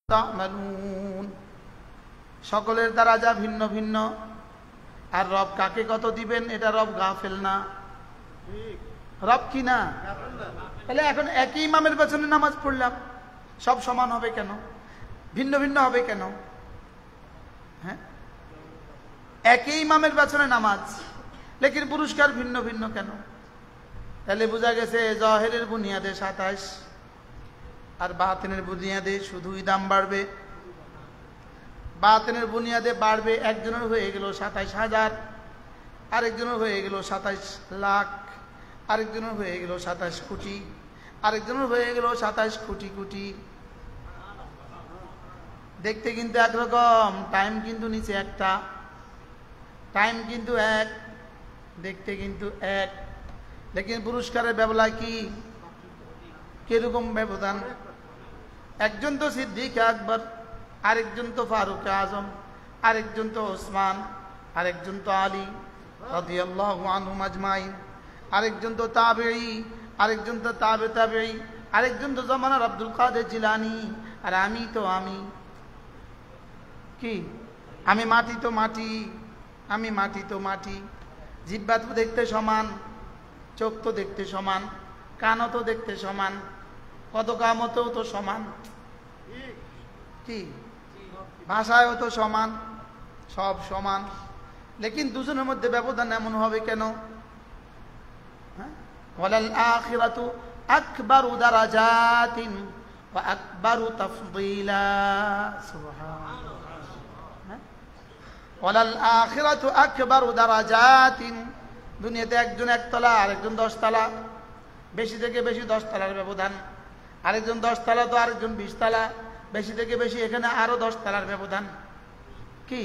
তা'মালুন। সকলের দারাজা ভিন্ন ভিন্ন, আর রব কাকে কত দিবেন এটা রব গাফেল না। রব কি না? তাহলে এখন একই ইমামের পেছনে নামাজ পড়লাম, সব সমান হবে কেন? ভিন্ন ভিন্ন হবে কেন? হ্যাঁ, একই ইমামের পেছনে নামাজ, লেকিন পুরস্কার ভিন্ন ভিন্ন কেন? তাহলে বোঝা গেছে জাহেরের বুনিয়াদে 27 আর বাতিনের বুনিয়াদে শুধুই দাম বাড়বে। বাতিনের বুনিয়াদে বাড়বে, একজনের হয়ে গেল 27,000, আরেকজনের হয়ে গেল 27 লাখ, আরেকজনের হয়ে গেল 27 কোটি, আরেকজনের হয়ে গেল 27 কোটি কোটি। দেখতে কিন্তু একরকম, টাইম কিন্তু নিচে একটা, টাইম কিন্তু এক, দেখতে কিন্তু এক, লেকিন পুরস্কারের ব্যবলা কি কিরকম ব্যবধান? একজন তো সিদ্দিক আকবর, আরেকজন তো ফারুক আজম, আরেকজন তো ওসমান, আরেকজন তো আলী রাদিয়াল্লাহু আনহুম আজমাইন, আরেকজন তো তাবেঈ, আরেকজন তো তাবে তাবেঈ, আরেকজন তো জামানার আব্দুল কাদের জিলানী, আর আমি তো আমি কি? আমি মাটি তো মাটি, আমি মাটি তো মাটি। জিহ্বা তো দেখতে সমান, চোখ তো দেখতে সমান, কানও তো দেখতে সমান, কত কামতেও তো সমান, কি ভাষায়ও তো সমান, সব সমান, লেকিন দুজনের মধ্যে ব্যবধান এমন হবে কেন? ওয়ালাল আখিরাতু আকবারু দারাজাতিন ওয়া আকবারু তাফদীলা। সুবহানাল্লাহ। ওয়ালাল আখিরাতু আকবারু দারাজাতিন, দুনিয়াতে একজন 1 তলা, আরেকজন 10 তলা, বেশি থেকে বেশি 10 তলার ব্যবধান, আরেকজন 10 তলা তো আরেকজন 20 তলা, বেশি থেকে বেশি এখানে আরো 10 তলার ব্যবধান। কি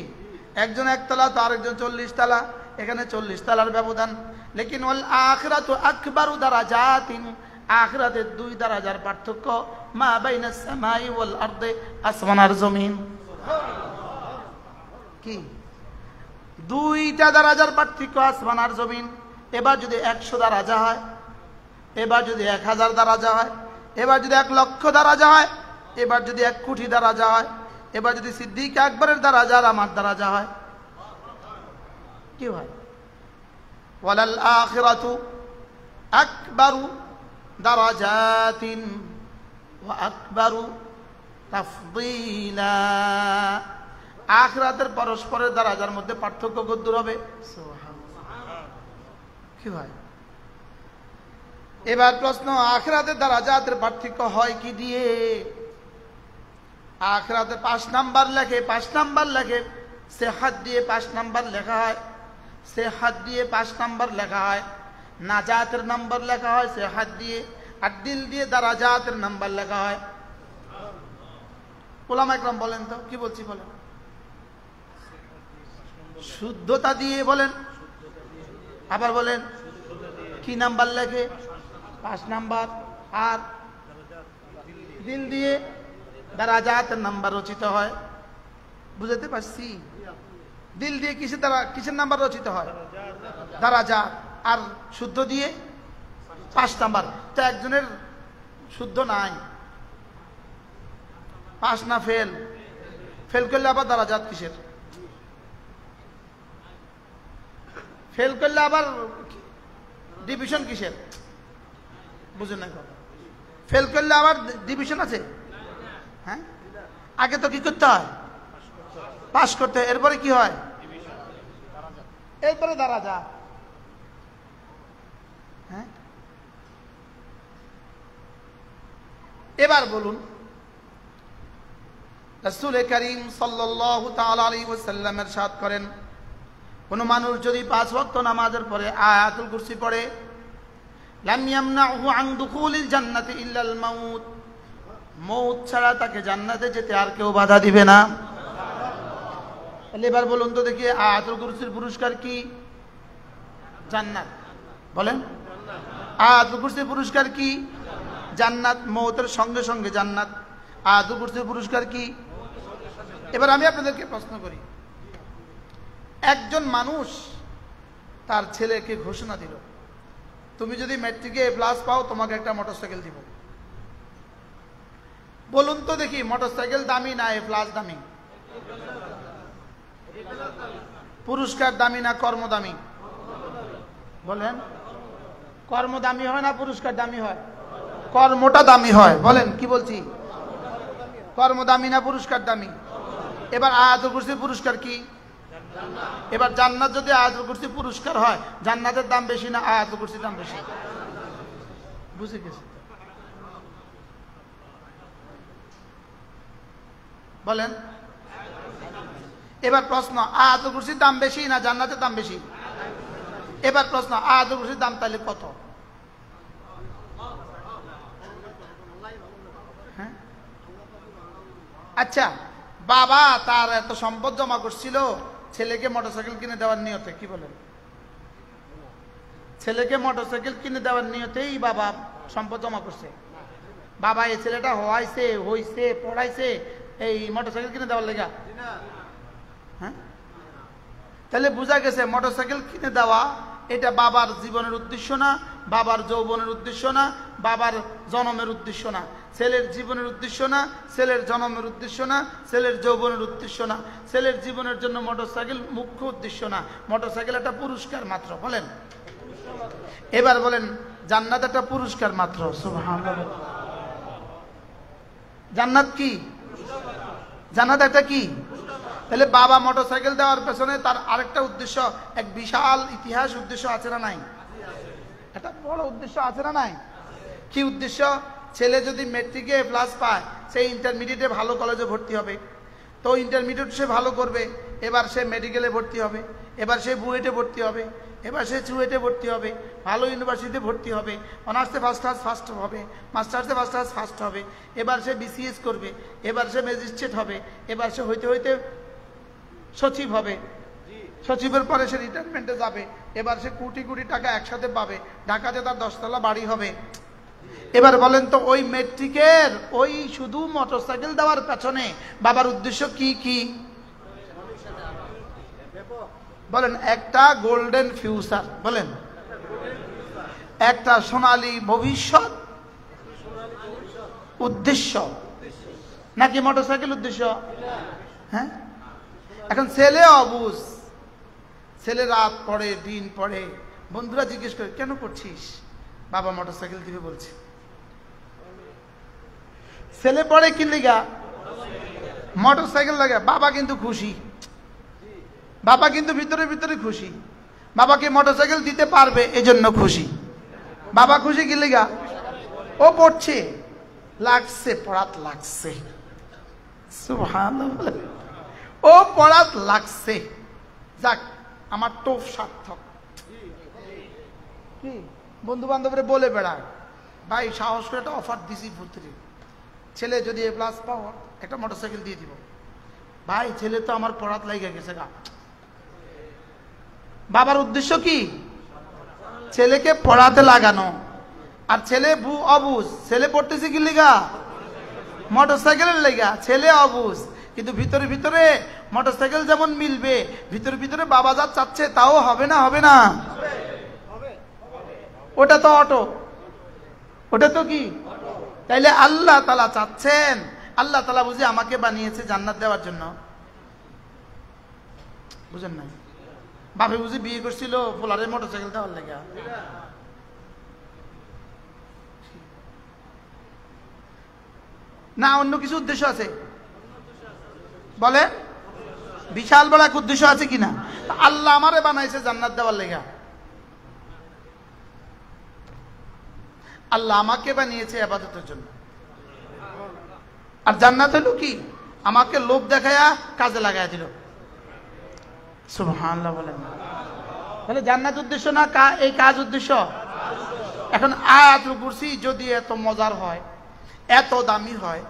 একজন 1 তলা তো আরেকজন 40 তলা, এখানে 40 তলার ব্যবধান। লেকিন ওয়াল আখিরাতু আকবারু দারাজাতিন, আখিরাতে 2 দারাজার পার্থক্য, মা বাইনাস সামাই ওয়াল আরদে, আসমান আর জমিন। কি 2টা দারাজার পার্থক্য, আসমান আর জমিন। এবার যদি 100 দারাজা হয়, এবার যদি 1000 দারাজা হয়, এবার যদি 1 লক্ষ দারাজা হয়, এবার যদি 1 কোটি দারাজা হয়, এবার যদি সিদ্দিক আকবরের দারাজা আর আমার দারাজা হয়, কি হয়? ওয়ালাল আখিরাতু আকবারু দারাজাতিন ওয়া আকবারু তাফদীলা। আখিরাতের পরস্পরের দারাজার মধ্যে পার্থক্য কত দূর হবে? সুবহানাল্লাহ। কি হয়? এবার প্রশ্ন, আখিরাতের দারাজাতের পার্থক্য হয় কি দিয়ে? আখিরাতে 5 নাম্বার লেখে, 5 নাম্বার লেখে, সেহাত দিয়ে 5 নাম্বার লেখা হয়, সেহাত দিয়ে 5 নাম্বার লেখা হয়, নাজাতের নাম্বার লেখা হয় সেহাত দিয়ে, আর দিল দিয়ে দারাজাতের নাম্বার লেখা হয়। ওলামা একরাম বলেন তো, কি বলছি বলেন? শুদ্ধতা দিয়ে বলেন, আবার বলেন কি নাম্বার লেখে? 5 নাম্বার। আর দিল দিয়ে দারাজাতের নাম্বার রচিত হয়। বুঝতে পারছি? দিল দিয়ে কিসের নাম্বার রচিত হয়? দারাজাত। আর শুদ্ধ দিয়ে 5 নাম্বার। তো একজনের শুদ্ধ নাই, 5 না ফেল, ফেল করলে আবার দারাজাত কিসের? ফেল করলে আবার ডিভিশন কিসের? বুঝুন না কথা। ফেল করলে আবার ডিভিশন আছে? হ্যাঁ, আগে তো কি করতে হয়? পাস করতে হয়, এরপরে কি হয়? এরপরে দারাজা। হ্যাঁ, এবার বলুন, রাসূল করিম সাল্লাল্লাহু তাআলা আলাইহি ওয়াসাল্লাম ইরশাদ করেন, কোন মানুষ যদি 5 ওয়াক্ত নামাজের পরে আয়াতুল কুরসি পড়ে, লাম ইয়ামনাহু আন দুখুলিল জান্নাতি ইল্লাল মাউত, মউত ছাড়া তাকে জান্নাতে যেতে আর কেউ বাধা দিবে না। তাহলে এবার বলুন তো দেখি, আয়াতুল কুরসির পুরস্কার কি? জান্নাত। বলেন, আয়াতুল কুরসির পুরস্কার কি? জান্নাত। মউতের সঙ্গে সঙ্গে জান্নাত। আয়াতুল কুরসির পুরস্কার কি? এবার আমি আপনাদেরকে প্রশ্ন করি, একজন মানুষ তার ছেলেকে ঘোষণা দিল, তুমি যদি ম্যাট্রিকে A+ পাও তোমাকে একটা মোটরসাইকেল দিব। বলুন তো দেখি মোটরসাইকেল দামি না এ প্লাস দামি? পুরস্কার দামি না কর্ম দামি? বলেন, কর্ম দামি হয় না পুরস্কার দামি হয়? কর্মটা দামি হয়। বলেন, কি বলছি? কর্ম দামি না পুরস্কার দামি? এবার আয়াতুল কুরসির পুরস্কার কি? এবার জান্নাত যদি আয়াতুল কুরসি পুরস্কার হয়, জান্নাতের দাম বেশি না আয়াতুল কুরসির দাম বেশি? বুঝে গেছে? বলেন। এবার প্রশ্ন, আয়াতুল কুরসির দাম বেশি না জান্নাতের দাম বেশি? এবার প্রশ্ন, আয়াতুল কুরসির দাম তাহলে কত? হ্যাঁ, আচ্ছা, বাবা তার এত সম্পদ জমা করছিল ছেলেকে মোটরসাইকেল কিনে দেওয়ার নিয়তে, কি বলেন? ছেলেকে মোটরসাইকেল কিনে দেওয়ার নিয়তেই বাবা সম্পদ জমা করছে। বাবা এই ছেলেটা হইছে পড়াইছে এই মোটরসাইকেল কিনে দেওয়ার লেগা? হ্যাঁ, তাহলে বোঝা গেছে মোটরসাইকেল কিনে দেওয়া এটা বাবার জীবনের উদ্দেশ্য না, বাবার যৌবনের উদ্দেশ্য না, বাবার জন্মের উদ্দেশ্য না, ছেলের জীবনের উদ্দেশ্য না, ছেলের জন্মের উদ্দেশ্য না, ছেলের যৌবনের উদ্দেশ্য না, ছেলের জীবনের জন্য মোটরসাইকেল মুখ্য উদ্দেশ্য না। মোটরসাইকেল একটা পুরস্কার মাত্র। বলেন। এবার বলেন, জান্নাত একটা পুরস্কার মাত্র। সুবহানাল্লাহ। জান্নাত কি? জান্নাত একটা কি? তাহলে বাবা মোটরসাইকেল দেওয়ার পেছনে তার আরেকটা উদ্দেশ্য, এক বিশাল ইতিহাস উদ্দেশ্য আছে না নাই? একটা বড় উদ্দেশ্য আছে না নাই? কি উদ্দেশ্য? ছেলে যদি মেট্রিকে প্লাস পায়, সে ইন্টারমিডিয়েটে ভালো কলেজে ভর্তি হবে, তো ইন্টারমিডিয়েট সে ভালো করবে, এবার সে মেডিকেলে ভর্তি হবে, এবার সে বুয়েটে ভর্তি হবে, এবার সে চুয়েটে ভর্তি হবে, ভালো ইউনিভার্সিটিতে ভর্তি হবে, অনার্সে ফার্স্ট হবে, মাস্টার্সে ফার্স্ট হবে, এবার সে বিসিএস করবে, এবার সে ম্যাজিস্ট্রেট হবে, এবার সে হইতে হইতে সচিব হবে, সচিবের পরে সে রিটায়ারমেন্টে যাবে, এবার সে কোটি কোটি টাকা একসাথে পাবে, ঢাকাতে তার 10 তলা বাড়ি হবে। এবার বলেন তো, ওই মেট্রিকের ওই শুধু মোটরসাইকেল দেওয়ার পেছনে বাবার উদ্দেশ্য কি কি? বলেন। একটা গোল্ডেন ফিউচার, বলেন, একটা সোনালী ভবিষ্যৎ উদ্দেশ্য, নাকি মোটরসাইকেল উদ্দেশ্য? হ্যাঁ, এখন ছেলে অবুঝ, ছেলে রাত পড়ে দিন পড়ে, বন্ধুরা জিজ্ঞেস করে কেন পড়ছিস? বাবা মোটরসাইকেল দিবে বলছে। ছেলে পড়ে কি লিগা? মোটরসাইকেল লাগা। বাবা কিন্তু খুশি, বাবা কিন্তু ভিতরে ভিতরে খুশি, বাবাকে মোটরসাইকেল দিতে পারবে এজন্য খুশি। বাবা খুশি কি লিগা? ও পড়ছে, লাগছে, পড়াত লাগছে। সুবহানাল্লাহ। ও পড়াত লাগছে, যাক আমার টোপ সার্থক। কি বন্ধু বান্ধবরে বলে বেড়ায়, ভাই সাহস করে একটা অফার দিছি পুত্রী, ছেলে যদি এ প্লাস পাও একটা মোটরসাইকেল দিয়ে দিব। ভাই ছেলে তো আমার পড়াত লাগিয়ে গেছে গা। বাবার উদ্দেশ্য কি? ছেলেকে পড়াতে লাগানো। আর ছেলে অবুঝ, ছেলে পড়তেছে কি লিগা? মোটরসাইকেলের লেগা। ছেলে অবুঝ, কিন্তু ভিতরে ভিতরে মোটরসাইকেল যেমন মিলবে, ভিতরে ভিতরে বাবা যা চাচ্ছে তাও হবে না? হবে না? ওটা তো অটো, ওটা তো কি? তাইলে আল্লাহ তাআলা চাচ্ছেন, আল্লাহ তাআলা বুঝি আমাকে বানিয়েছে জান্নাত দেওয়ার জন্য? বুঝেন নাই? বাপে বুঝি বিয়ে করছিল পোলারে মোটরসাইকেল দেওয়ার লেগা? না অন্য কিছু উদ্দেশ্য আছে? বলে বিশাল বড় এক উদ্দেশ্য আছে কিনা? আল্লাহ আমারে বানাইছে জান্নাত দেওয়ার লেগা। আল্লাহ আমাকে বানিয়েছে ইবাদতের জন্য। আর জান্নাত হলো কি? আমাকে লোভ দেখায়া কাজে লাগায় দিল। সুবহানাল্লাহ বলেন। তাহলে জান্নাত উদ্দেশ্য না এই কাজ উদ্দেশ্য? এখন আয়াতুল কুরসি যদি এত মজার হয়, এত দামি হয়,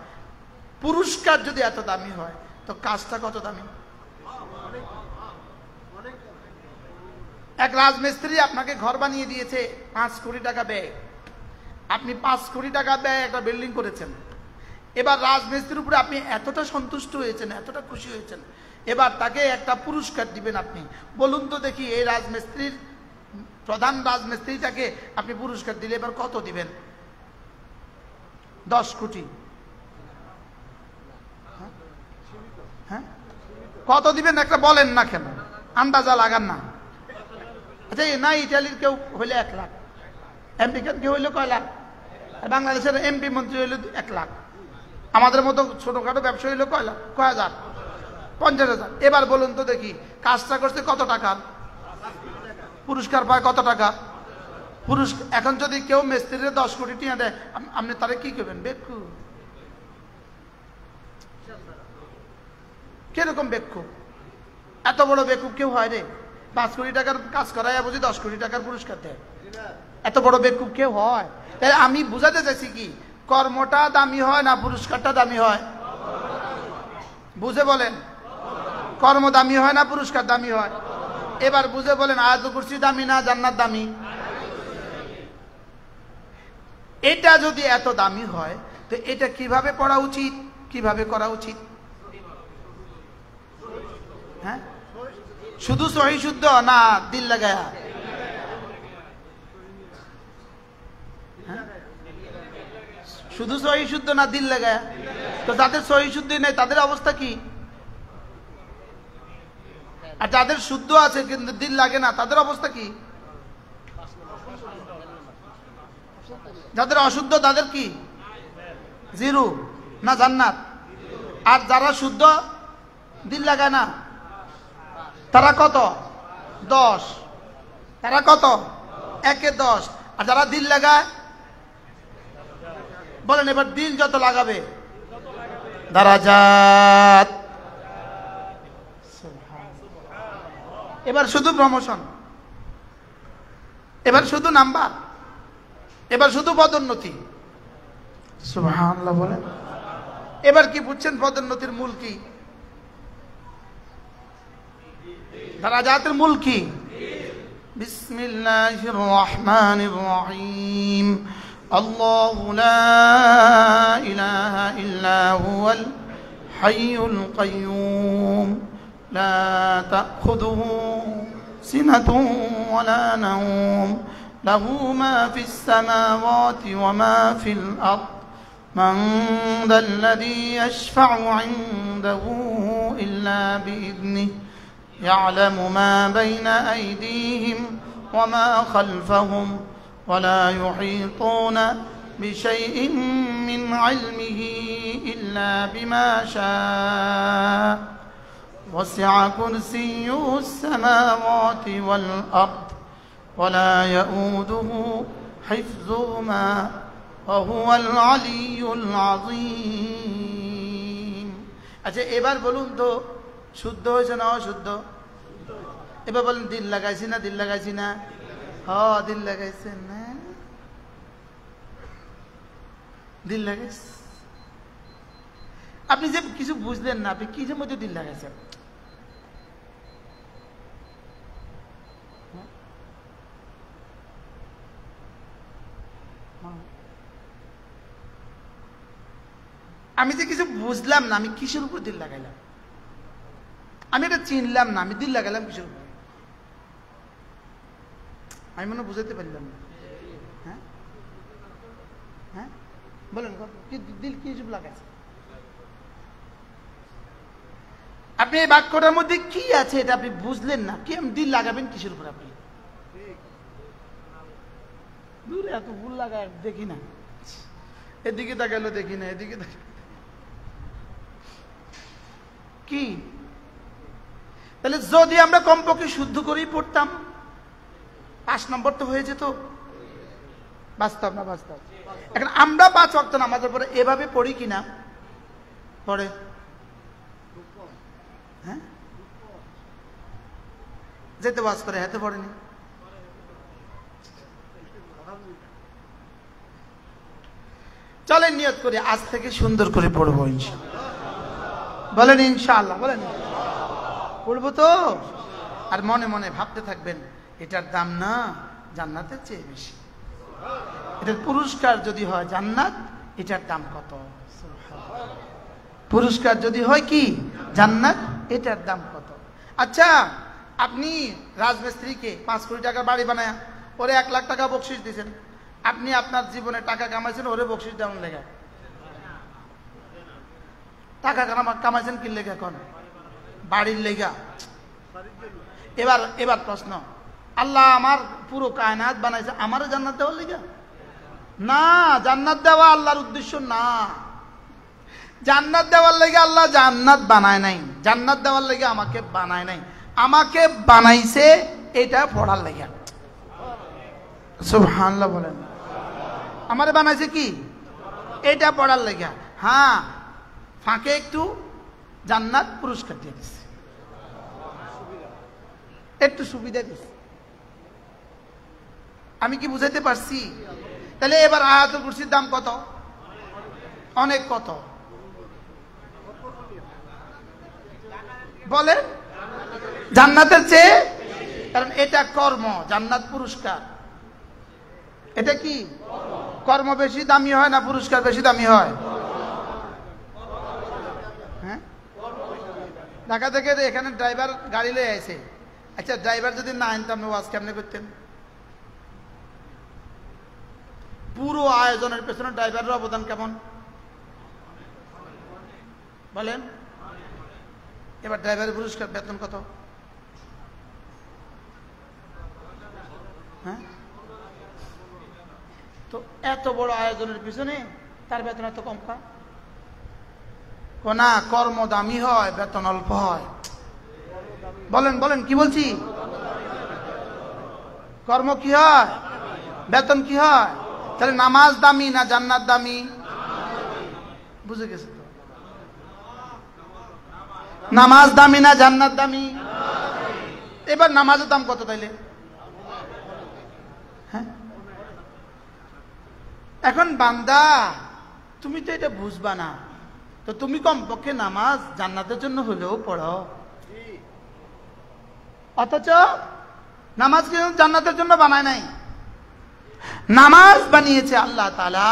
পুরস্কার যদি এত দামি হয়, তো কাজটা কত দামি? এক রাজমিস্ত্রি আপনাকে ঘর বানিয়ে দিয়েছে 5 কোটি টাকা ব্যয়, আপনি 5 কোটি টাকা ব্যয় একটা বিল্ডিং করেছেন। এবার রাজমিস্ত্রির উপরে আপনি এতটা সন্তুষ্ট হয়েছেন, এতটা খুশি হয়েছেন, এবার তাকে একটা পুরস্কার দিবেন। আপনি বলুন তো দেখি, এই রাজমিস্ত্রির প্রধান রাজমিস্ত্রিটাকে আপনি পুরস্কার দিলে এবার কত দিবেন? 10 কোটি। হ্যাঁ, কত দিবেন একটা বলেন না কেন, আন্দাজা লাগান না। আচ্ছা না, ইটালির কেউ হইলে 1 লাখ, আমেরিকান কেউ হইলে কয় লাখ, আর বাংলাদেশের এমপি মন্ত্রী হইলে 1 লাখ, আমাদের মতো ছোটখাটো ব্যবসা হইলে কয় লাখ, কয় হাজার, 50,000। এবার বলুন তো দেখি, কাজটা করছে কত টাকার, পুরস্কার পায় কত টাকা পুরস্কার। এখন যদি কেউ মিস্ত্রির 10 কোটি টাকা দেয়, আপনি তারে কি করবেন? বেক্ষু, কিরকম বেক্ষু? এত বড় বেকুব কেউ হয় রে? 5 কোটি টাকার কাজ করায় বুঝি 10 কোটি টাকার পুরস্কার দেয়? এত বড় বেকুব কেউ হয়? তাই আমি বুঝাতে চাইছি কি, কর্মটা দামি হয় না পুরস্কারটা দামি হয়? বুঝে বলেন, কর্ম দামি হয় না পুরস্কার দামি হয়? এবার বুঝে বলেন, আয়াতুল কুরসি দামি না জান্নাত দামি? এটা যদি এত দামি হয়, তো এটা কিভাবে পড়া উচিত, কিভাবে করা উচিত? হ্যাঁ, শুধু সহি শুদ্ধ না দিল লাগায়া? শুধু সহি শুদ্ধ না দিল লাগায়া? তো যাদের সহি শুদ্ধ নেই তাদের অবস্থা কি? আর যাদের শুদ্ধ আছে কিন্তু দিল লাগে না তাদের অবস্থা কি? যাদের অশুদ্ধ তাদের কি? 0 না জান্নাত? আর যারা শুদ্ধ দিল লাগায় না তারা কত? 10। তারা কত? 1-এ 10। আর যারা দিল লাগায়, বলেন এবার দিল যত লাগাবে দারাজাত। এবার শুধু প্রমোশন, এবার শুধু নাম্বার, এবার শুধু পদোন্নতি। সুবহানাল্লাহ বলেন। এবার কি বুঝছেন পদোন্নতির মূল কি, দারাজাতের মূল কি? বিসমিল্লাহির রহমানির রহিম। আল্লাহু লা ইলাহা ইল্লা হুয়াল হাইয়ুল কাইয়্যুম লা তাখুযুহু সিনাতুন ওয়ালা নাওম লাহু মা ফিস সামাওয়াতি ওয়া মা ফিল আরদ মান যাল্লাযী ইয়াশফা'ু 'ইনদাহু ইল্লা বিইذনিহি يعلم ما بين أيديهم وما خلفهم ولا يحيطون بشيء من علمه إلا بما شاء وسع كرسيه السماوات والأرض ولا يؤوده حفظهما وهو العلي العظيم। আচ্ছা এবার বলুন তো, শুদ্ধ হয়েছে না অশুদ্ধ? এবার বলেন দিল লাগাইছি না দিল লাগাইছি না? দিল লাগাইছেন না? দিল লাগাইছে। আপনি যে কিছু বুঝলেন না, আপনি কিসের মধ্যে দিল লাগাইছেন? আমি যে কিছু বুঝলাম না, আমি কিসের উপর দিল লাগাইলাম? আমি এটা চিনলাম না, আমি দিল লাগালাম কিসের উপর? আমি মনে বুঝাতে পারলাম না। হ্যাঁ হ্যাঁ বলেন, দিল কি লাগাইছে? আপনি এই বাক্যটার মধ্যে কি আছে এটা আপনি বুঝলেন না, কি দিল লাগাবেন কিসের উপর? আপনি দূরে এত ভুল লাগায় দেখি না, এদিকে তাকালো দেখি না, এদিকে কি? তাহলে যদি আমরা কমপক্ষে শুদ্ধ করেই পড়তাম 5 নম্বর তো হয়ে যেত। বাস্তব না বাস্তব? এখন আমরা 5 ওয়াক্ত নামাজের পরে এভাবে পড়ি কিনা? পড়ে। হ্যাঁ, যেতে ওয়াজ করে হাতে পড়েনি। চলেন নিয়ত করি আজ থেকে সুন্দর করে পড়বো ইনশাআল্লাহ। বলেন ইনশাআল্লাহ, বলেন পড়বো তো। আর মনে মনে ভাবতে থাকবেন এটার দাম না জান্নাতের চেয়ে বেশি, এটার পুরস্কার যদি হয় জান্নাত, এটার দাম কত? পুরস্কার যদি হয় কি জান্নাত, এটার দাম কত? আচ্ছা আপনি রাজমিস্ত্রিকে 5 কোটি টাকার বাড়ি বানায় ওরে 1 লাখ টাকা বকশিশ দিয়েছেন, আপনি আপনার জীবনে টাকা কামাইছেন, ওরে বকশিশ দেওয়ার লেগে টাকা কামাইছেন কি লেগে? এখন বাড়ির লেগা। এবার এবার প্রশ্ন, আল্লাহ আমার পুরো কায়নাত বানাইছে আমারও জান্নাত দেওয়ার লেগা? না, জান্নাত দেওয়া আল্লাহর উদ্দেশ্য না। জান্নাত দেওয়ার লেগে আল্লাহ জান্নাত বানায় নাই, জান্নাত দেওয়ার লেগে আমাকে বানায় নাই। আমাকে বানাইছে এটা পড়ার লেগে। সুবহানাল্লাহ বলেন। আমারে বানাইছে কি? এটা পড়ার লেগে। হ্যাঁ, ফাঁকে একটু জান্নাত পুরস্কার দিয়ে দিচ্ছে, একটু সুবিধা দিচ্ছে। আমি কি বুঝাইতে পারছি? তাহলে এবার আয়াতুল কুরসির দাম কত? অনেক। কত বলে? জান্নাতের চেয়ে, কারণ এটা কর্ম, জান্নাত পুরস্কার। এটা কি কর্ম বেশি দামি হয় না পুরস্কার বেশি দামি হয়? হ্যাঁ, ঢাকা থেকে এখানে ড্রাইভার গাড়ি লয়ে আইছে। আচ্ছা, ড্রাইভার যদি না আনতাম ওয়াজ কেমনে করতেন? পুরো আয়োজনের পেছনে ড্রাইভারের অবদান কেমন বলেন? এবার ড্রাইভারের পুরস্কার বেতন কত? হ্যাঁ, তো এত বড় আয়োজনের পিছনে তার বেতন এত কম পায়? না, কর্ম দামি হয়, বেতন অল্প হয়। বলেন বলেন, কি বলছি? কর্ম কি হয়, বেতন কি হয়? তাহলে নামাজ দামি না জান্নাত দামি? বুঝে গেছে তো? নামাজ দামি না জান্নাত দামি? এবার নামাজের দাম কত তাইলে? হ্যাঁ, এখন বান্দা তুমি তো এটা বুঝবা না, তো তুমি কমপক্ষে নামাজ জান্নাতের জন্য হলেও পড়ো। অথচ নামাজ কিন্তু জান্নাতের জন্য বানায় নাই, নামাজ বানিয়েছে আল্লাহ তাআলা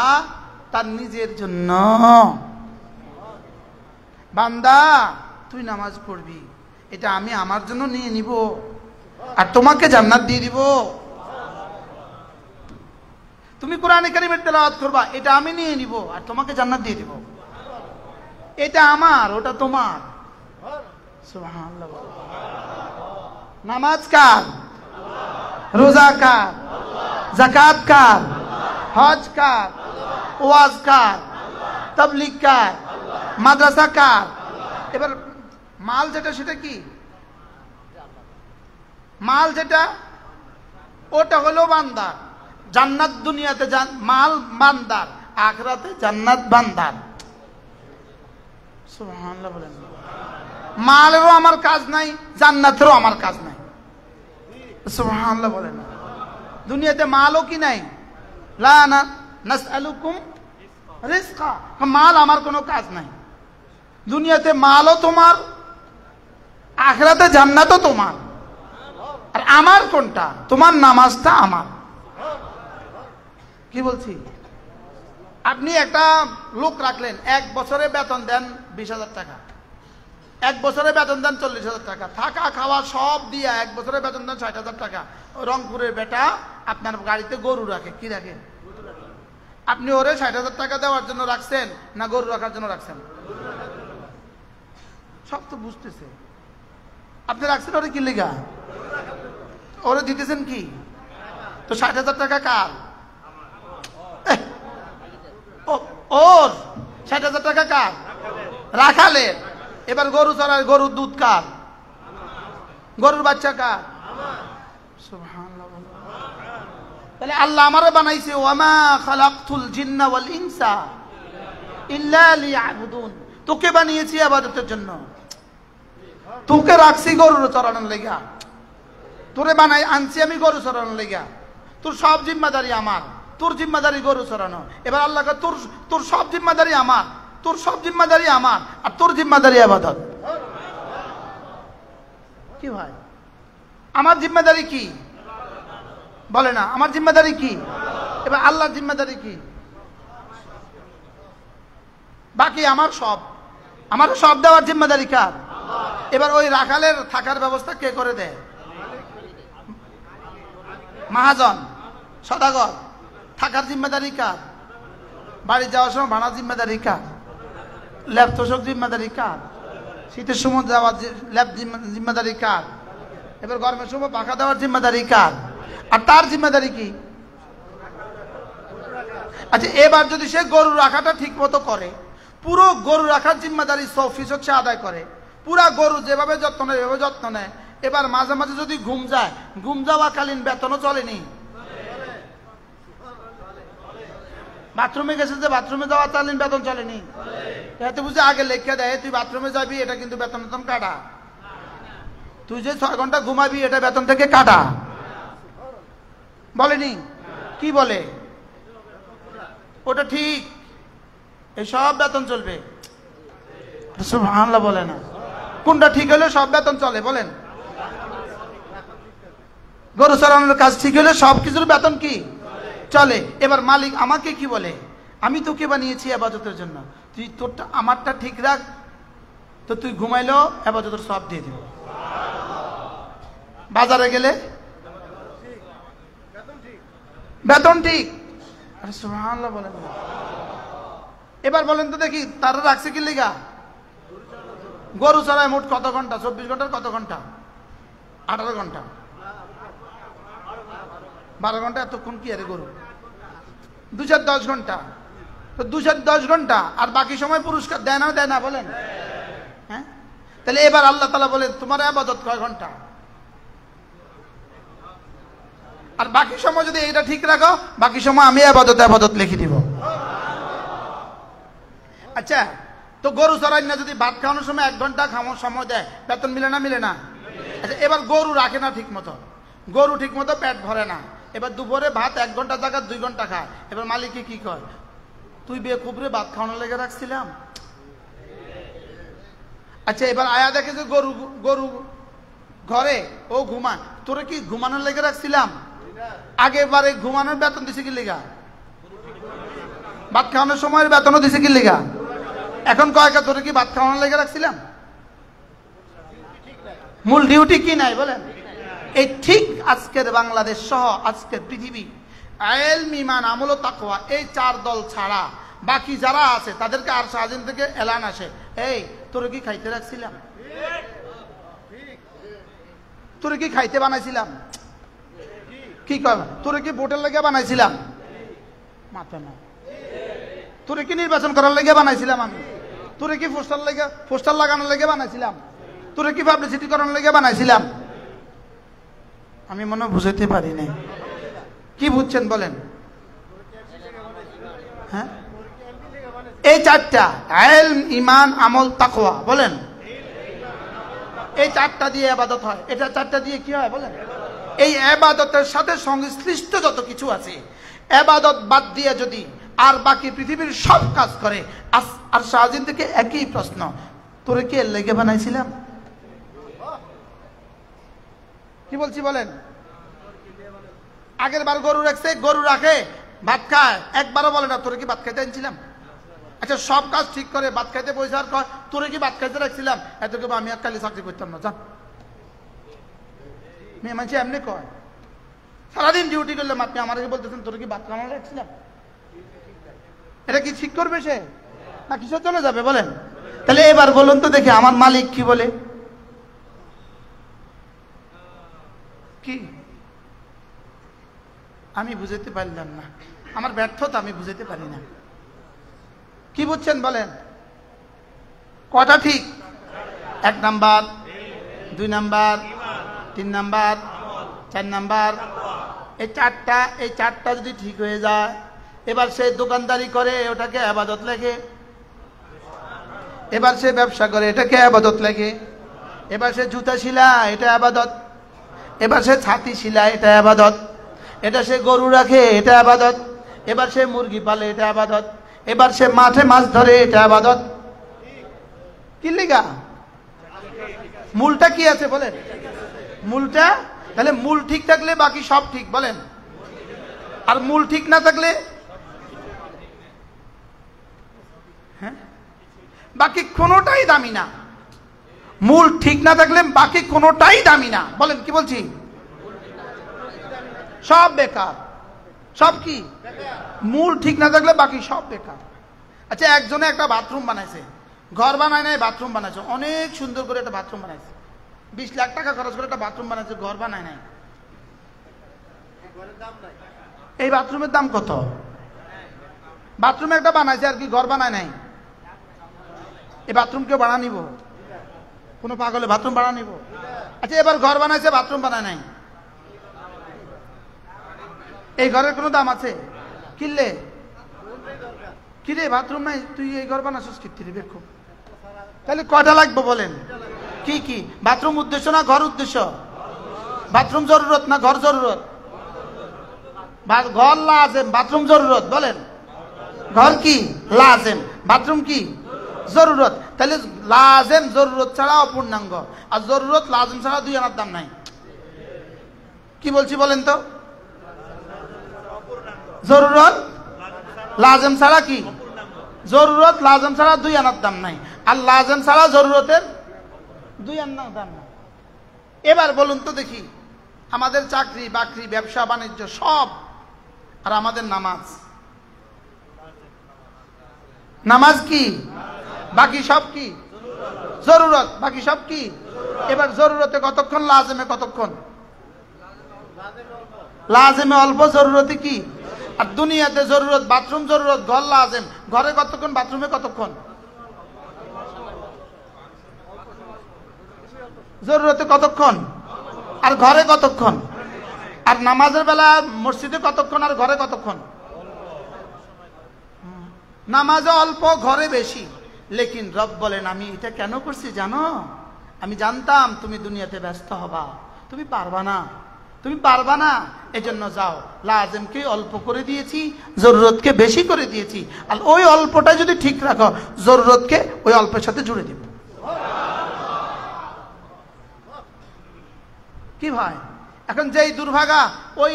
তার নিজের জন্য। বান্দা তুই নামাজ পড়বি, এটা আমি আমার জন্য নিয়ে নিব আর তোমাকে জান্নাত দিয়ে দিব। তুমি কোরআনে কারিমের তেলাওয়াত করবা, এটা আমি নিয়ে নিব আর তোমাকে জান্নাত দিয়ে দিব। এটা আমার, ওটা তোমার। সুবহানাল্লাহ। নামাজ কার? রোজা কার? যাকাত কার? হজ কার? ওয়াজ কার? তাবলীগ কার? মাদ্রাসা কার? এবার মাল যেটা সেটা কি? মাল যেটা ওটা হলো বান্দার। জান্নাত দুনিয়াতে মাল বান্দার, আখিরাতে জান্নাত বান্দার। সুবহানাল্লাহ বলেন। মালেরও আমার কাজ নাই, জান্নাতেরও আমার কাজ নাই। সুবহানাল্লাহ বলেন। দুনিয়াতে মালও কি নাই? লা নাসআলুকুম রিজকা, মাল আমার কোনো কাজ নাই। দুনিয়াতে মালও তোমার, আখিরাতে জান্নাতও তোমার। আর আমার কোনটা? তোমার নামাজটা আমার। কি বলছি? আপনি একটা লোক রাখলেন, 1 বছরে বেতন দেন 20,000 টাকা, 1 বছরে বেতন দেন 40,000 টাকা, থাকা খাওয়া সব দিয়ে 1 বছরে বেতন দেন 60,000 টাকা। রংপুরের বেটা আপনার গাড়িতে গরু রাখে, কি রাখে? আপনি ওরে 60,000 টাকা দেওয়ার জন্য রাখছেন না গরু রাখার জন্য রাখছেন? সব তো বুঝতেছে। আপনি রাখছেন ওরে কি লিগা? ওরে দিতেছেন কি? তো 60,000 টাকা কার? ওর 60,000 টাকা কার? রাখালের। এবার গরু চড়ার, গরুর দুধ কার? গরুর বাচ্চা কার? সুবহানাল্লাহ। তাহলে আল্লাহ আমারে বানাইছে, ওয়ামা খালাকতুল জিন্না ওয়াল ইনসা ইল্লা লিয়াবুদুন। তোকে বানিয়েছি ইবাদতের জন্য, তোকে রাখছি গরু চড়ানোর লাগা, তোরে বানাই আনছি আমি গরু চড়ানোর লাগা। তোর সব জিম্মাদারি আমার, তোর জিম্মাদারি গরু চড়ানো। এবার আল্লাহ তোর তোর সব জিম্মাদারি আমার, তোর সব জিম্মাদারি আমার, আর তোর জিম্মাদারি ইবাদত। কি ভাই, আমার জিম্মাদারি কি? বলে না, আমার জিম্মাদারি কি? এবার আল্লাহর জিম্মাদারি কি? বাকি আমার সব, আমার সব দেওয়ার জিম্মাদারি কার? এবার ওই রাখালের থাকার ব্যবস্থা কে করে দেয়? মহাজন, সদাগর। থাকার জিম্মাদারি কার? বাড়ি যাওয়ার সময় ভাড়ার জিম্মাদারি কার? ল্যাব তোষক জিম্মাদারি কার? শীতের সময় দেওয়ার ল্যাব জিম্মাদারি কার? এবার গরমের সময় পাখা দেওয়ার জিম্মাদারি কার? আর তার জিম্মাদারি কি? আচ্ছা, এবার যদি সে গরু রাখাটা ঠিক মতো করে, পুরো গরু রাখার জিম্মাদারি 100% সে আদায় করে, পুরা গরু যেভাবে যত্ন নেয় এভাবে যত্ন নেয়, এবার মাঝে মাঝে যদি ঘুম যায়, ঘুম যাওয়াকালীন বেতনও চলেনি। বাথরুমে গেছে যে বাথরুমে যাওয়াকালীন বেতন চলেনি, এতে বুঝে আগে লেখা দেয় তুই বাথরুমে যাবি, এটা কিন্তু বেতন বেতন কাটা। তুই যে 6 ঘন্টা ঘুমাবি এটা বেতন থেকে কাটা, বলেনি? কি বলে? ওটা ঠিক, এই সব বেতন চলবে। সুবহানাল্লাহ বলে না? কোনটা ঠিক হলে সব বেতন চলে বলেন? গরু চড়ানোর কাজ ঠিক হলে সব কিছুর বেতন কি চলে। এবার মালিক আমাকে কি বলে, আমি তোকে বানিয়েছি ইবাদতের জন্য, তুই তোরটা আমারটা ঠিক রাখ, তো তুই ঘুমাইলেও ইবাদতের সব দিয়ে দিব। বাজারে গেলে বেতন ঠিক। আরে সুবহানাল্লাহ বলেন না? এবার বলেন তো দেখি তারা রাখছে কি লিগা? গরু চড়ায় মোট কত ঘন্টা? 24 ঘন্টার কত ঘন্টা? 18 ঘন্টা, 12 ঘন্টা। এতক্ষণ কি আরে গরু 210 ঘন্টা, তো 210 ঘন্টা আর বাকি সময় পুরস্কার দেয় না দেয় না বলেন? হ্যাঁ, তাহলে এবার আল্লাহ তাআলা বলেন তোমার ইবাদত কয় ঘন্টা? আর বাকি সময় যদি এটা ঠিক রাখো, বাকি সময় আমি ইবাদত লিখে দিব। আচ্ছা, তো গরু চড়াই না যদি ভাত খাওয়ানোর সময় 1 ঘন্টা খাওয়ানোর সময় দেয়, বেতন মিলে না মিলে না? আচ্ছা, এবার গরু রাখে না ঠিক মতো, গরু ঠিক মতো পেট ভরে না, এবার দুপুরে ভাত 1 ঘন্টা জায়গা 2 ঘন্টা খায়, এবার মালিককে কি কয়, তুই বেকুবরে ভাত খাওয়ানোর লেগে রাখছিলাম। আচ্ছা, এবার আয়া দেখে যে গরু ঘরে ও ঘুমায়, তোরে কি ঘুমানোর লেগে রাখছিলাম? আগে বারে ঘুমানোর বেতন দিছে কি লিগা? ভাত খাওয়ানোর সময়ের বেতনও দিছে কি লিগা? এখন কয়েকা তোরে কি ভাত খাওয়ানোর লেগে রাখছিলাম? মূল ডিউটি কি নাই বলেন? এই ঠিক আজকের বাংলাদেশ সহ আজকের পৃথিবী ইলম, ঈমান, আমল ও তাকওয়া এই 4 দল ছাড়া বাকি যারা আছে তাদেরকে আর শাহজিন থেকে এলান আসে, এই তোরে কি খাইতে রাখছিলাম? তোরে কি খাইতে বানাইছিলাম? কি কর, তোরে কি ভোটের লেগে বানাইছিলাম? মাথা না। তোরে কি নির্বাচন করার লেগে বানাইছিলাম আমি? তোরে কি পোস্টার লাগানোর লেগে বানাইছিলাম? তোরে কি পাবলিসিটি করার লেগে বানাইছিলাম? আমি মনে বুঝাইতে পারি নাই। কি বুঝছেন বলেন? হ্যাঁ, এই 4টা ইলম, ঈমান, আমল, তাকওয়া বলেন, এই 4টা দিয়ে ইবাদত হয়। এটা 4টা দিয়ে কি হয় বলেন? এই ইবাদতের সাথে সংশ্লিষ্ট যত কিছু আছে, ইবাদত বাদ দিয়ে যদি আর বাকি পৃথিবীর সব কাজ করে, আর শাহজিন থেকে একই প্রশ্ন, তোরে কি এর লেগে বানাইছিলাম? কি বলছি বলেন? আগের বার গরু রাখছে, গরু রাখে ভাত খায়, একবারও বলে না তোরে কি ভাত খাইতে আনছিলাম? আচ্ছা, সব কাজ ঠিক করে ভাত খাইতে পয়সা আর কয় তোরে কি ভাত খাইতে রাখছিলাম? এত কেউ আমি আর কালি চাকরি করতাম না, জান। মেয়ে মানুষ এমনি কয়, সারাদিন ডিউটি করলাম, আপনি আমাকে বলতেছেন তোরে কি ভাত খাওয়ানো রাখছিলাম? এটা কি ঠিক করবে সে, না কিসের চলে যাবে বলেন? তাহলে এবার বলুন তো দেখি আমার মালিক কি বলে? কি আমি বুঝাইতে পারলাম না, আমার ব্যর্থতা আমি বুঝাইতে পারি না। কি বুঝছেন বলেন? কটা ঠিক? 1 নাম্বার, 2 নাম্বার, 3 নাম্বার, 4 নাম্বার, এই 4টা যদি ঠিক হয়ে যায়, এবার সে দোকানদারি করে ওটাকে ইবাদত লেগে, এবার সে ব্যবসা করে এটাকে ইবাদত লেগে, এবার সে জুতা সিলায় এটা ইবাদত, এবার সে ছাতি সিলায় এটা ইবাদত, এটা সে গরু রাখে এটা ইবাদত, এবার সে মুরগি পালে এটা ইবাদত, এবার সে মাঠে মাছ ধরে এটা ইবাদত। কি লিগা? মূলটা কি আছে বলেন? মূলটা, তাহলে মূল ঠিক থাকলে বাকি সব ঠিক বলেন, আর মূল ঠিক না থাকলে হ্যাঁ বাকি কোনোটাই দামি না। মূল ঠিক না থাকলে বাকি কোনোটাই দামি না বলেন। কি বলছি? সব বেকার, সব কি? মূল ঠিক না থাকলে বাকি সব বেকার। আচ্ছা, একজনে একটা বাথরুম বানাইছে, ঘর বানায় নাই, বাথরুম বানাইছে, অনেক সুন্দর করে একটা বাথরুম বানাইছে, 20 লাখ টাকা খরচ করে একটা বাথরুম বানাইছে, ঘর বানায় নাই। এই বাথরুমের দাম কত? বাথরুম একটা বানাইছে আর কি, ঘর বানায় নাই। এই বাথরুম কেউ বানা নিব? কোনো পাগলে বাথরুম বানা নিব? আচ্ছা, এবার ঘর বানাইছে, বাথরুম বানায় নাই, এই ঘরের কোনো দাম আছে? কিনলে কিরে বাথরুম নাই, তুই এই ঘর বানাচ্ছিস কিরে বেরকম? তাহলে কয়টা লাগবে বলেন? কি কি বাথরুম উদ্দেশ্য না ঘর উদ্দেশ্য? বাথরুম জরুরত না ঘর জরুরত? ঘর লাজেম, বাথরুম জরুরত। বলেন ঘর কি লাজেম, বাথরুম কি জরুরত। তাহলে লাজেম জরুরত ছাড়া অপূর্ণাঙ্গ, আর জরুরত লাজেম ছাড়া দুই আনার দাম নাই। কি বলছি বলেন তো? জরুরত লাজেম ছাড়া কি? জরুরত লাজেম ছাড়া দুই আনার দাম নাই, আর লাজেম ছাড়া জরুরতের দুই আনার দাম নাই। এবার বলুন তো দেখি, আমাদের চাকরি বাকরি ব্যবসা বাণিজ্য সব, আর আমাদের নামাজ, নামাজ কি? বাকি সব কি জরুরত, বাকি সব কি? এবার জরুরতে কতক্ষণ, লাজেমে কতক্ষণ? লাজেমে অল্প, জরুরতে কি? আর দুনিয়াতে জরুরত বাথরুম জরুরত, ঘর লাজেম, ঘরে কতক্ষণ, বাথরুমে কতক্ষণ? জরুরতে কতক্ষণ আর ঘরে কতক্ষণ? আর নামাজের বেলা মসজিদে কতক্ষণ আর ঘরে কতক্ষণ? নামাজে অল্প, ঘরে বেশি। লেকিন রব বলেন, আমি এটা কেন করছি জানো? আমি জানতাম তুমি দুনিয়াতে ব্যস্ত হবা, তুমি পারবা না, তুমি পারবা না, এজন্য যাও, লাজেমকে অল্প করে দিয়েছি, জরুরতকে বেশি করে দিয়েছি। আর ওই অল্পটা যদি ঠিক রাখো, জরুরতকে ওই অল্পের সাথে জুড়ে দিব। কি ভাই, এখন যেই দুর্ভাগা ওই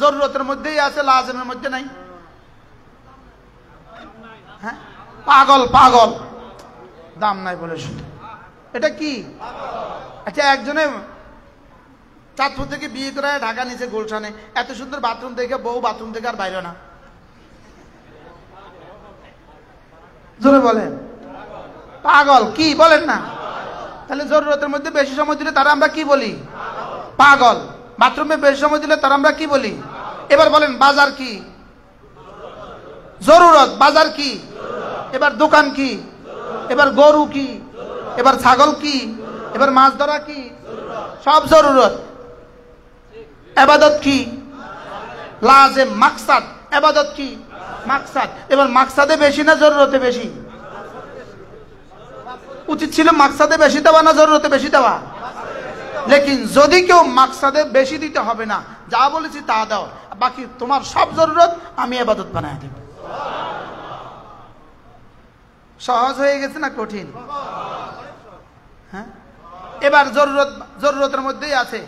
জরুরতের মধ্যেই আছে, লাজেমের মধ্যে নাই। হ্যাঁ, পাগল পাগল, দাম নাই বলে শুধু, এটা কি? আচ্ছা, একজনে চাঁদপুর থেকে বিয়ে করে ঢাকা নিচে গুলশানে, এত সুন্দর বাথরুম দেখে বউ বাথরুম থেকে আর বাইরে না। জোরে বলেন, পাগল কি বলেন না? তাহলে জরুরতের মধ্যে বেশি সময় দিলে তারা আমরা কি বলি? পাগল। বাথরুমে বেশি সময় দিলে তারা আমরা কি বলি? এবার বলেন বাজার কি? জরুরত। বাজার কি? এবার দোকান কি? এবার গরু কি? এবার ছাগল কি? এবার মাছ ধরা কি? সব জরুরত। ইবাদত কি? লাজেম, মাকসাদ। ইবাদত কি? মাকসাদ। এবার মাকসাদে বেশি না জরুরতে বেশি? উচিত ছিল মাকসাদে বেশি দেওয়া না জরুরতে বেশি দেওয়া? লেকিন যদি কেউ মাকসাদে বেশি দিতে হবে না, যা বলেছি তা দাও, বাকি তোমার সব জরুরত আমি ইবাদত বানায় দেব। সহজ হয়ে গেছে না কঠিন? হ্যাঁ, এবার জরুরতের মধ্যেই আছে,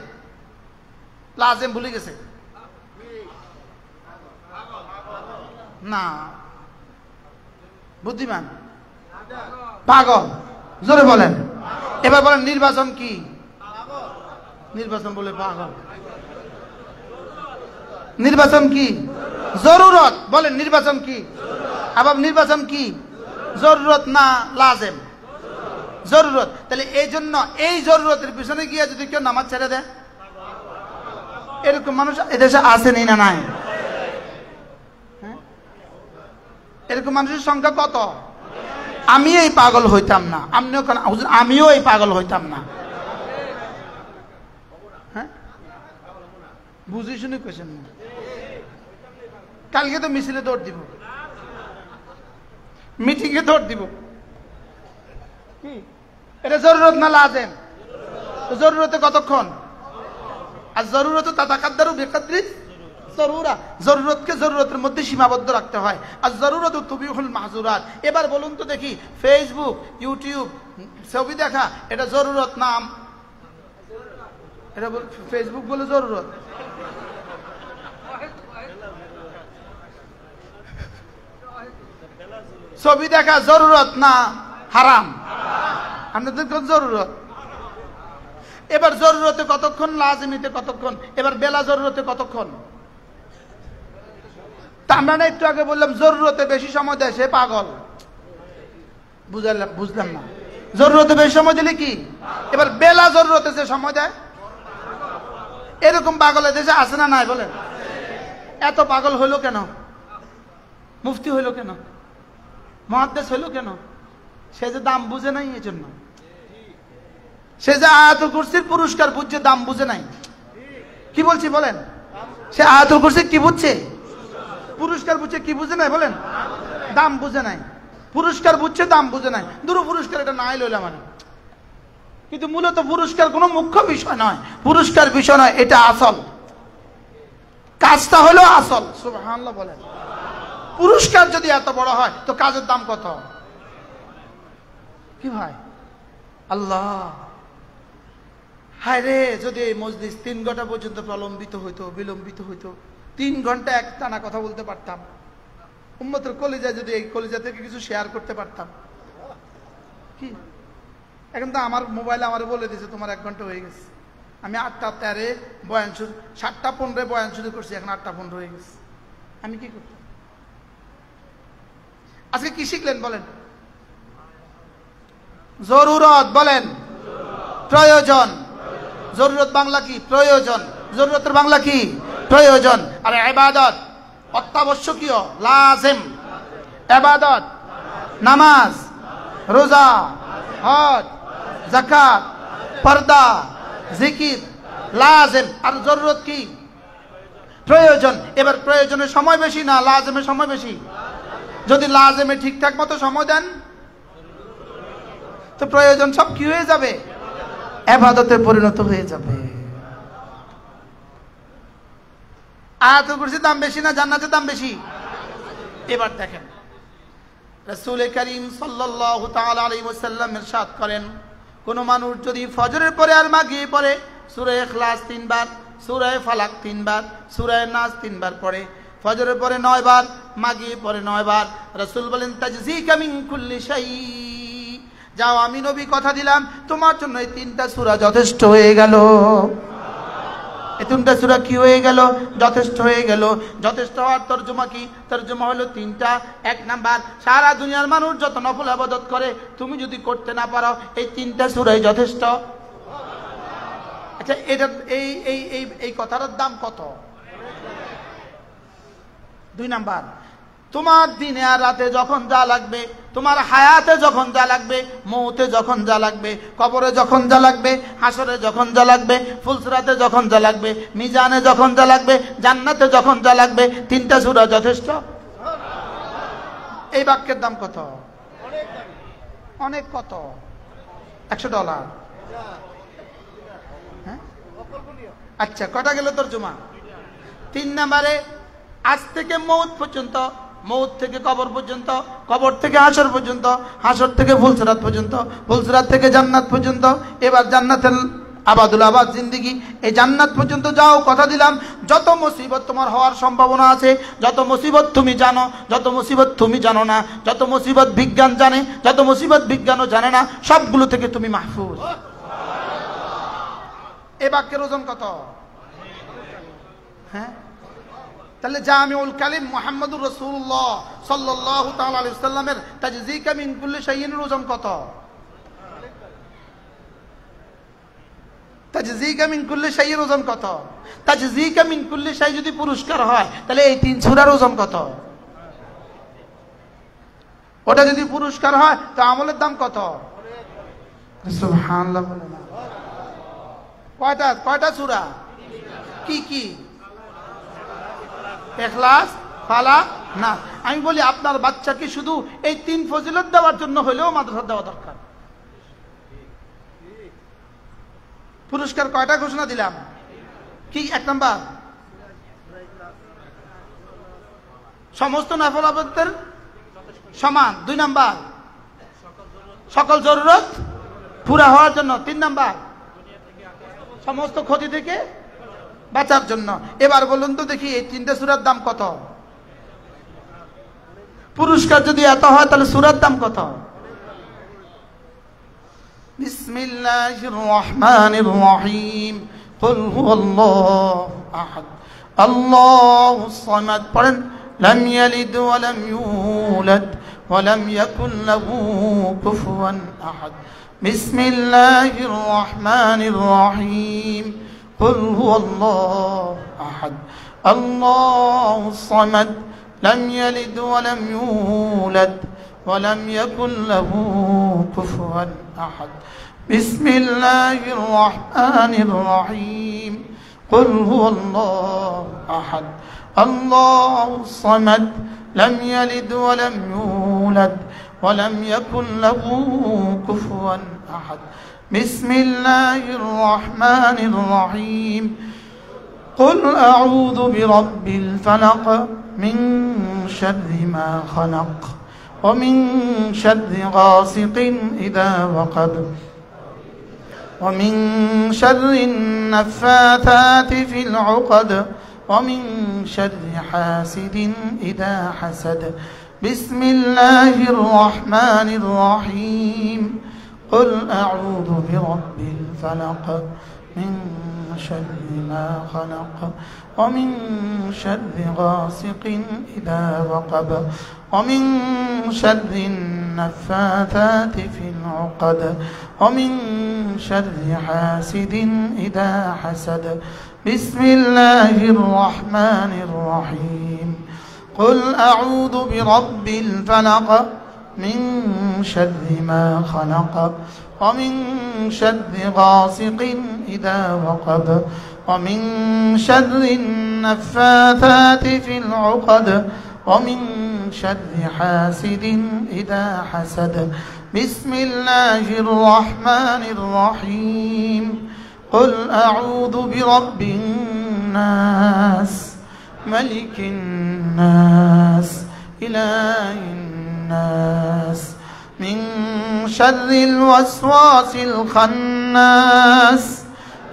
লাজেম ভুলে গেছে না, বুদ্ধিমান পাগল। জোরে বলেন। এবার বলেন নির্বাচন কি? নির্বাচন বলে পাগল। নির্বাচন কি? জরুরত। বলেন নির্বাচন কি? আবার নির্বাচন কি? জরুরত না লাজেম? জরুরত। তাহলে এই জন্য এই জরুরতের পিছনে গিয়ে যদি কেউ নামাজ ছেড়ে দেয়, এরকম মানুষ এদেশে আসেনি না নাই? এরকম মানুষের সংখ্যা কত? আমি এই পাগল হইতাম না, আমিও এই পাগল হইতাম না। হ্যাঁ, বুঝি শুনে কোয়েশ্চেন না। কালকে তো মিছিলে দৌড় দিব, মিটিংয়ে দৌড় দিব। কি এটা জরুরত না লাজেম? জরুরতে কতক্ষণ? আর জরুরত তাতাকাদ্দারু বিকাদ্রি জরুরা। জরুরতকে জরুরতের মধ্যে সীমাবদ্ধ রাখতে হয়। আর জরুরত তুবিহুল মাহজুরাত। এবার বলুন তো দেখি, ফেসবুক, ইউটিউব, ছবি দেখা, এটা জরুরত নাম? এটা ফেসবুক বলে জরুরত? ছবি দেখা জরুরত না হারাম? আপনাদের জরুরত। এবার জরুরতে কতক্ষণ, লাজমিতে কতক্ষণ, এবার বেলা জরুরতে কতক্ষণ? তা আমরা না একটু আগে বললাম জরুরতে বেশি সময় দেয় সে পাগল। বুঝলাম না। জরুরতে বেশি সময় দিলে কি? এবার বেলা জরুরতে যে সময় দেয়, এরকম পাগলের দেশে আছে না নাই বলেন? এত পাগল হইলো কেন? মুফতি হইলো কেন? মুহাদ্দিস হইলো কেন? সে যে দাম বুঝে নাই, এই জন্য। সে যে আয়াতুল কুরসির পুরস্কার বুঝছে, দাম বুঝে নাই। কি বলছি বলেন? সে আয়াতুল কুরসি কি বুঝছে? পুরস্কার বুঝছে, কি বুঝে নাই বলেন? দাম বুঝে নাই। পুরস্কার বুঝছে, দাম বুঝে নাই। দুরু পুরস্কার এটা নাই লইলাম মানে, কিন্তু মূলত পুরস্কার কোনো মুখ্য বিষয় নয়, পুরস্কার বিষয় নয়, এটা আসল। কাজটা হলো আসল। সুবহানাল্লাহ বলেন। পুরস্কার যদি এত বড় হয় তো কাজের দাম কত? কি ভাই আল্লাহ, হায় রে, যদি এই মজলিস 3 ঘন্টা পর্যন্ত প্রলম্বিত হইতো, বিলম্বিত হইতো, 3 ঘন্টা এক টানা কথা বলতে পারতাম, উম্মতের কলিজা যদি এই কলিজা থেকে কিছু শেয়ার করতে পারতাম। কি এখন তো আমার মোবাইলে আমার বলে দিয়েছে তোমার 1 ঘন্টা হয়ে গেছে। আমি 8:13 বয়ান শুরু, 7:15 বয়ান শুরু করছি, এখন 8:15 হয়ে গেছে। আমি কি করতাম? আজকে কি শিখলেন বলেন? জরুরত বলেন, প্রয়োজন। জরুরত বাংলা কি? প্রয়োজন। জরুরতের বাংলা কি? প্রয়োজন। আর ইবাদত অত্যাবশ্যকীয়, লাজিম। ইবাদত নামাজ, রোজা, হজ, যাকাত, পর্দা, জিকির, লাজিম। আর জরুরত কি? প্রয়োজন। এবার প্রয়োজনের সময় বেশি না লাজিমের সময় বেশি? যদি লাজিমে ঠিকঠাক মতো সময় দেন তো প্রয়োজন সব কি হয়ে যাবে? ইবাদতে পরিণত হয়ে যাবে। আয়াতুল কুরসির দাম বেশি না জান্নাতের দাম বেশি? এবার দেখেন, রাসূল করিম সাল্লাল্লাহু তাআলা আলাইহি ওয়াসাল্লাম ইরশাদ করেন, কোন মানুষ যদি ফজরের পরে আর মাগরিবে পরে সূরা ইখলাস 3 বার, সূরা ফালাক 3 বার, সূরা নাস 3 বার পড়ে, ফজরের পরে 9 বার, মাগরিবে পরে 9 বার, রাসূল বলেন তাজজিকা মিন কুল্লি শাই, যাও আমি নবী কথা দিলাম তোমার জন্য এই 3টা সূরা যথেষ্ট হয়ে গেল। এই 3টা সূরা কি হয়ে গেল? যথেষ্ট হয়ে গেল। যথেষ্ট হওয়ার তরজমা কি? তরজমা হলো 3টা। 1 নাম্বার, সারা দুনিয়ার মানুষ যত নফল ইবাদত করে তুমি যদি করতে না পারো এই 3টা সূরাই যথেষ্ট। আচ্ছা, এটা এই এই এই এই কথাটার দাম কত? 2 নাম্বার, তোমার দিনে আর রাতে যখন যা লাগবে, তোমার হায়াতে যখন যা লাগবে, মৌতে যখন যা লাগবে, কবরে যখন যা লাগবে, হাসরে যখন যা লাগবে, ফুলসিরাতে যখন যা লাগবে, মিজানে যখন যা লাগবে, জান্নাতে যখন যা লাগবে, 3টা সূরা যথেষ্ট। এই বাক্যের দাম কত? অনেক। কত? $100। হ্যাঁ, আচ্ছা, কটা গেল তরজমা? 3 নম্বরে, আজ থেকে মৌত পর্যন্ত, মৌত থেকে কবর পর্যন্ত, কবর থেকে হাসর পর্যন্ত, হাসর থেকে ফুলসিরাত পর্যন্ত, ফুলসিরাত থেকে জান্নাত পর্যন্ত, এবার জান্নাতের আবাদুল আবাদ জিন্দেগি, এই জান্নাত পর্যন্ত যাও কথা দিলাম। যত মুসিবত তোমার হওয়ার সম্ভাবনা আছে, যত মুসিবত তুমি জানো, যত মুসিবত তুমি জানো না, যত মুসিবত বিজ্ঞান জানে, যত মুসিবত বিজ্ঞানও জানে না, সবগুলো থেকে তুমি মাহফুজ। এ বাক্যের ওজন কত? হ্যাঁ, তাহলে জামিউল কালিম মুহাম্মদুর রাসূলুল্লাহ সাল্লাল্লাহু তাআলা আলাইহি ওয়াসাল্লামের তাজযিকা মিন কুল্লি শাইইনের ওজন কত? তাজযিকা মিন কুল্লি শাইইর ওজন কত? তাজযিকা মিন কুল্লি শাই যদি পুরস্কার হয় তাহলে এই 3 সূরার ওজন কত? ওটা যদি পুরস্কার হয় তো আমলের দাম কত? সুবহানাল্লাহ বলেন। কয়টা সূরা? কি কি? ইখলাস, ফালাক, নাস। আমি বলি আপনার বাচ্চাকে শুধু এই 3 ফজিলত দেওয়ার জন্য হলেও মাদ্রাসা দেওয়া দরকার। পুরস্কার কয়টা ঘোষণা দিলাম? কি? 1 নাম্বার, সমস্ত নফল ইবাদতের সমান। 2 নাম্বার, সকল জরুরত পুরা হওয়ার জন্য। 3 নাম্বার, সমস্ত ক্ষতি থেকে বাঁচার জন্য। এবার বলুন তো দেখি এই 3টে সূরার দাম কত? পুরস্কার যদি এত হয় তাহলে সূরার দাম কত? বিসমিল্লাহির রহমানির রহিম। কুল হুয়াল্লাহু আহাদ আল্লাহুস সামাদ। পড়েন, লাম ইয়ালিদ ওয়া লাম ইউলাদ ولم يكن له كفوا أحد بسم الله الرحمن الرحيم قل هو الله أحد الله الصمد لم يلد ولم يولد ولم يكن له كفوا أحد بسم الله الرحمن الرحيم قل هو الله أحد الله الصمد لم يلد ولم يولد ولم يكن له كفوا أحد بسم الله الرحمن الرحيم قل أعوذ برب الفلق من شر ما خلق ومن شر غاسق إذا وقب ومن شر النفاثات في العقد ومن شر حاسد إذا حسد بسم الله الرحمن الرحيم قل أعوذ برب الفلق من شر ما خلق ومن شر غاسق إذا وقب ومن شر النفاثات في العقد ومن شر حاسد إذا حسد بسم الله الرحمن الرحيم قل أعوذ برب الفلق من شر ما خلق ومن شر غاسق إذا وقب ومن شر النفاثات في العقد ومن شر حاسد إذا حسد بسم الله الرحمن الرحيم قل أعوذ برب الناس ملك الناس إله الناس من شر الوسواس الخناس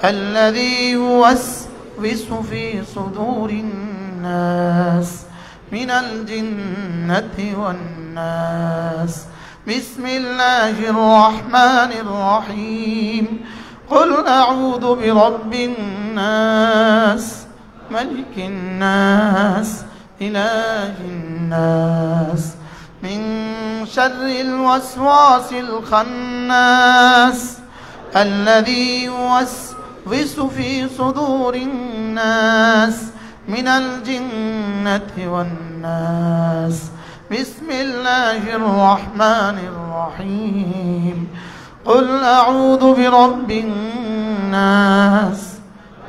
الذي يوسوس في صدور الناس من الجنة والناس بسم الله الرحمن الرحيم قل أعوذ برب الناس ملك الناس إله الناس من شر الوسواس الخناس الذي يوسوس في صدور الناس من الجنة والناس بسم الله الرحمن الرحيم قل أعوذ برب الناس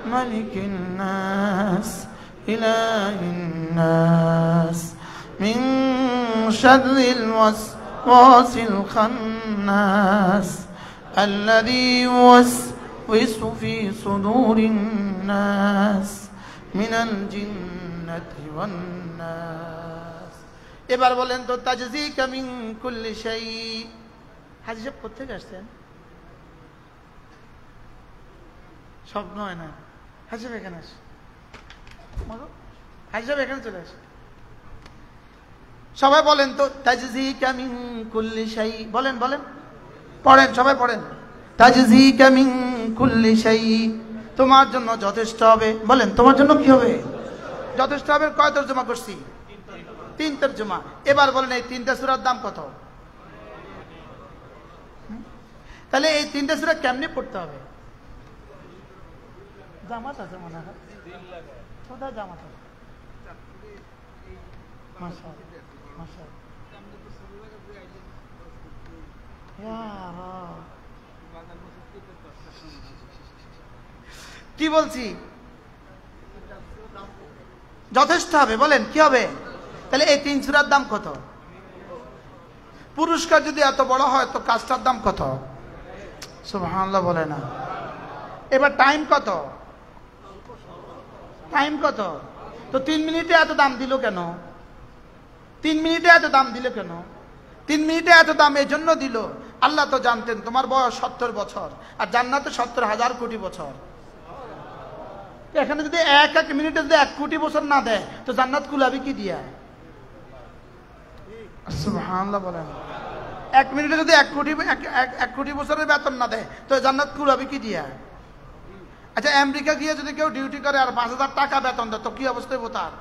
ملك الناس إله الناس من شر الوسواس الخناس الذي يوسوس في صدور الناس من الجنة والناس এবার বলেন তো তাজজিকা মিন কুল্লি শাই হাজী সাহেব কোথা থেকে আসছেন সব নয় না হাজী সাহেব এখানে আসে হাজী সাহেব এখানে চলে আসে সবাই বলেন তো তাজজিকা মিন কুল্লি শাই বলেন বলেন পড়েন সবাই পড়েন তাজজিকা মিন কুল্লি শাই তোমার জন্য যথেষ্ট হবে বলেন তোমার জন্য কি হবে যথেষ্ট হবে কয় তরজমা করছি তিন তরজমা এবার বলেন এই তিনটা সূরার দাম কত তাহলে এই তিনটা সূরা কেমনে পড়তে হবে জামাত আছে মনে হয় কোথায় জামাত আছে মাশাআল্লাহ মাশাআল্লাহ ইয়া রাব কি বলছি যথেষ্ট হবে বলেন কি হবে তাহলে এই তিন সূরার দাম কত পুরস্কার যদি এত বড় হয় তো কাজটার দাম কত সুবহানাল্লাহ বলে না এবার টাইম কত টাইম কত তো 3 মিনিটে এত দাম দিল কেন 3 মিনিটে এত দাম দিল কেন 3 মিনিটে এত দাম এই জন্য দিল আল্লাহ তো জানতেন তোমার বয়স 70 বছর আর জান্নাতে 70,000 কোটি বছর এখানে যদি এক মিনিটে যদি 1 কোটি বছর না দেয় তো জান্নাত কুলাবি কি দিয়া সুবহানাল্লাহ বলেন 1 মিনিটে যদি 1 কোটি বছরের বেতন না দেয় তো জান্নাত কুলাবি কি দিয়া আচ্ছা আমেরিকা গিয়ে যদি কেউ ডিউটি করে আর 5,000 টাকা বেতন দেয় তো কি অবস্থা হবে তার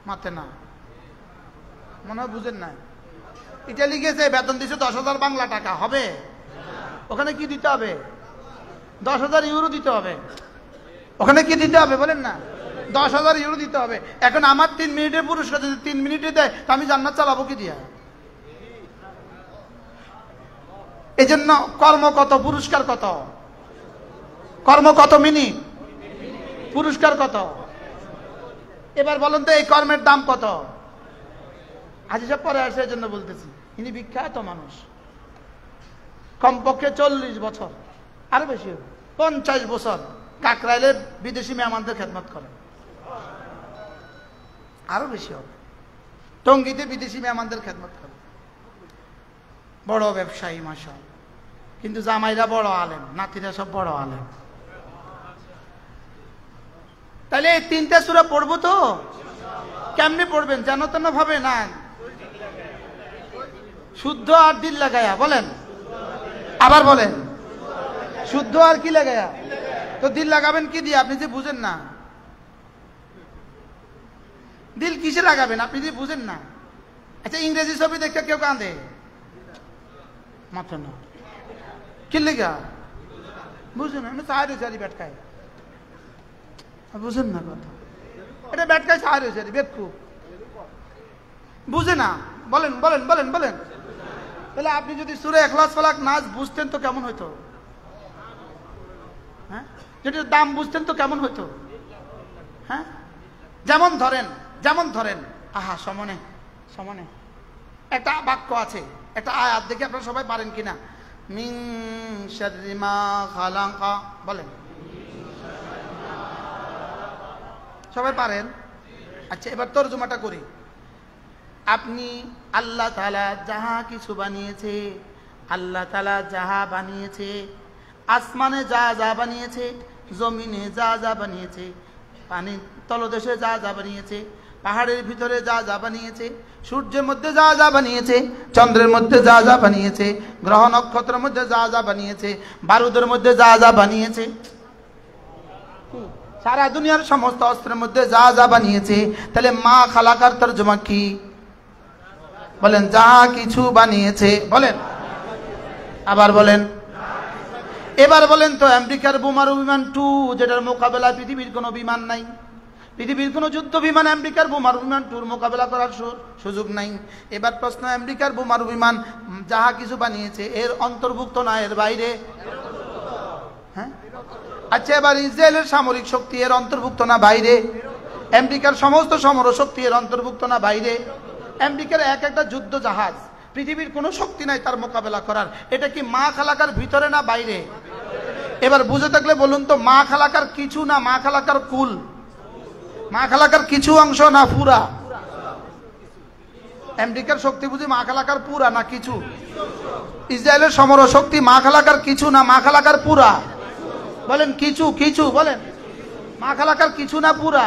মাতে না মনে হয় বুঝেন না এটা লিখেছে বেতন দিছে 10,000 বাংলা টাকা, হবে? ওখানে কি দিতে হবে? 10,000 ইউরো দিতে হবে। ওখানে কি দিতে হবে বলেন না? 10,000 ইউরো দিতে হবে। এখন আমার 3 মিনিটের পুরস্কার যদি 3 মিনিটে দেয়, তা আমি জান্নাত চালাবো কি দিয়া? এই জন্য কর্ম কত, পুরস্কার কত? কর্ম কত মিনিট, পুরস্কার কত? এবার বলেন তো এই কর্মের দাম কত? আজ সব পরে আসে, এই জন্য বলতেছি, ইনি বিখ্যাত মানুষ। কমপক্ষে 40 বছর, আরো বেশি 50 বছর কাকরাইলের বিদেশি মেহমানদের খেদমত করেন, আরো বেশি হবে। টঙ্গীতে বিদেশি মেহমানদের খেদমত করেন, বড় ব্যবসায়ী মাশাআল্লাহ। কিন্তু জামাইরা বড় আলেম, নাতিরা সব বড় আলেম। তাহলে এই 3টা সূরা পড়বো তো? কেমনে পড়বেন? যেন তেন ভাবে না, শুদ্ধ আর দিল লাগায়া বলেন, আবার বলেন, শুদ্ধ আর কি লাগায়া? তো দিল লাগাবেন কি দিয়ে? আপনি যে বুঝেন না, দিল কিসে লাগাবেন আপনি যে বুঝেন না? আচ্ছা, ইংরেজি ছবি দেখে কেউ কাঁদে? মাথা না, কি লেগা? বুঝেন না, সাহায্য চারি ব্যাটকায়, বুঝেন না কথা? এটা ব্যাটকায় সাহায্য চারি বেকুব, বুঝে না। বলেন বলেন বলেন বলেন। তাহলে আপনি যদি সূরা ইখলাস ফালাক নাস বুঝতেন তো কেমন হইতো? হ্যাঁ, যদি দাম বুঝতেন তো কেমন হইতো? হ্যাঁ, যেমন ধরেন আহা সমনে সমনে একটা বাক্য আছে, একটা আয়াত, দেখি আপনারা সবাই পারেন কিনা। মিন শাররি মা খালাকা, বলেন, সবাই পারেন? আচ্ছা, এবার তরজমাটা করি। আপনি আল্লাহ তাআলা যাহা কিছু বানিয়েছে, আল্লাহ তাআলা যাহা বানিয়েছে, আসমানে যা যা বানিয়েছে, জমিনে যা যা বানিয়েছে, পানির তলদেশে যা যা বানিয়েছে, পাহাড়ের ভিতরে যা যা বানিয়েছে, সূর্যের মধ্যে যা যা বানিয়েছে, চন্দ্রের মধ্যে যা যা বানিয়েছে, গ্রহ নক্ষত্রের মধ্যে যা যা বানিয়েছে, বারুদের মধ্যে যা যা বানিয়েছে, সারা দুনিয়ার সমস্ত অস্ত্রের মধ্যে যা যা বানিয়েছে। তাহলে মা খালাকার তরজমা কি? বলেন, যা কিছু বানিয়েছে, বলেন, আবার বলেন। এবার বলেন তো, আমেরিকার বোমারু বিমান 2, যেটার মোকাবেলা পৃথিবীর কোনো বিমান নাই, পৃথিবীর কোনো যুদ্ধ বিমান আমেরিকার বোমারু বিমান 2 মোকাবেলা করার সুযোগ নাই। এবার প্রশ্ন, আমেরিকার বোমারু বিমান যাহা কিছু বানিয়েছে এর অন্তর্ভুক্ত না এর বাইরে? হ্যাঁ, আচ্ছা, এবার ইসরায়েলের সামরিক শক্তি এর অন্তর্ভুক্ত না বাইরে? আমেরিকার সমস্ত সমরশক্তি এর অন্তর্ভুক্ত না বাইরে? আমেরিকার এক একটা যুদ্ধ জাহাজ, পৃথিবীর কোনো শক্তি নাই তার মোকাবেলা করার। এটা কি মা খালাকার ভিতরে না বাইরে? এবার বুঝে থাকলে বলুন তো, মা খালাকার কিছু না মা খালাকার কুল? মা খালাকার কিছু অংশ না পুরা? আমেরিকার শক্তি বুঝি মা খালাকার পুরা না কিছু? ইসরায়েলের সমরশক্তি মা খালাকার কিছু না মা খালাকার পুরা? বলেন, কিছু কিছু, বলেন, মা খালাকার কিছু না পুরা?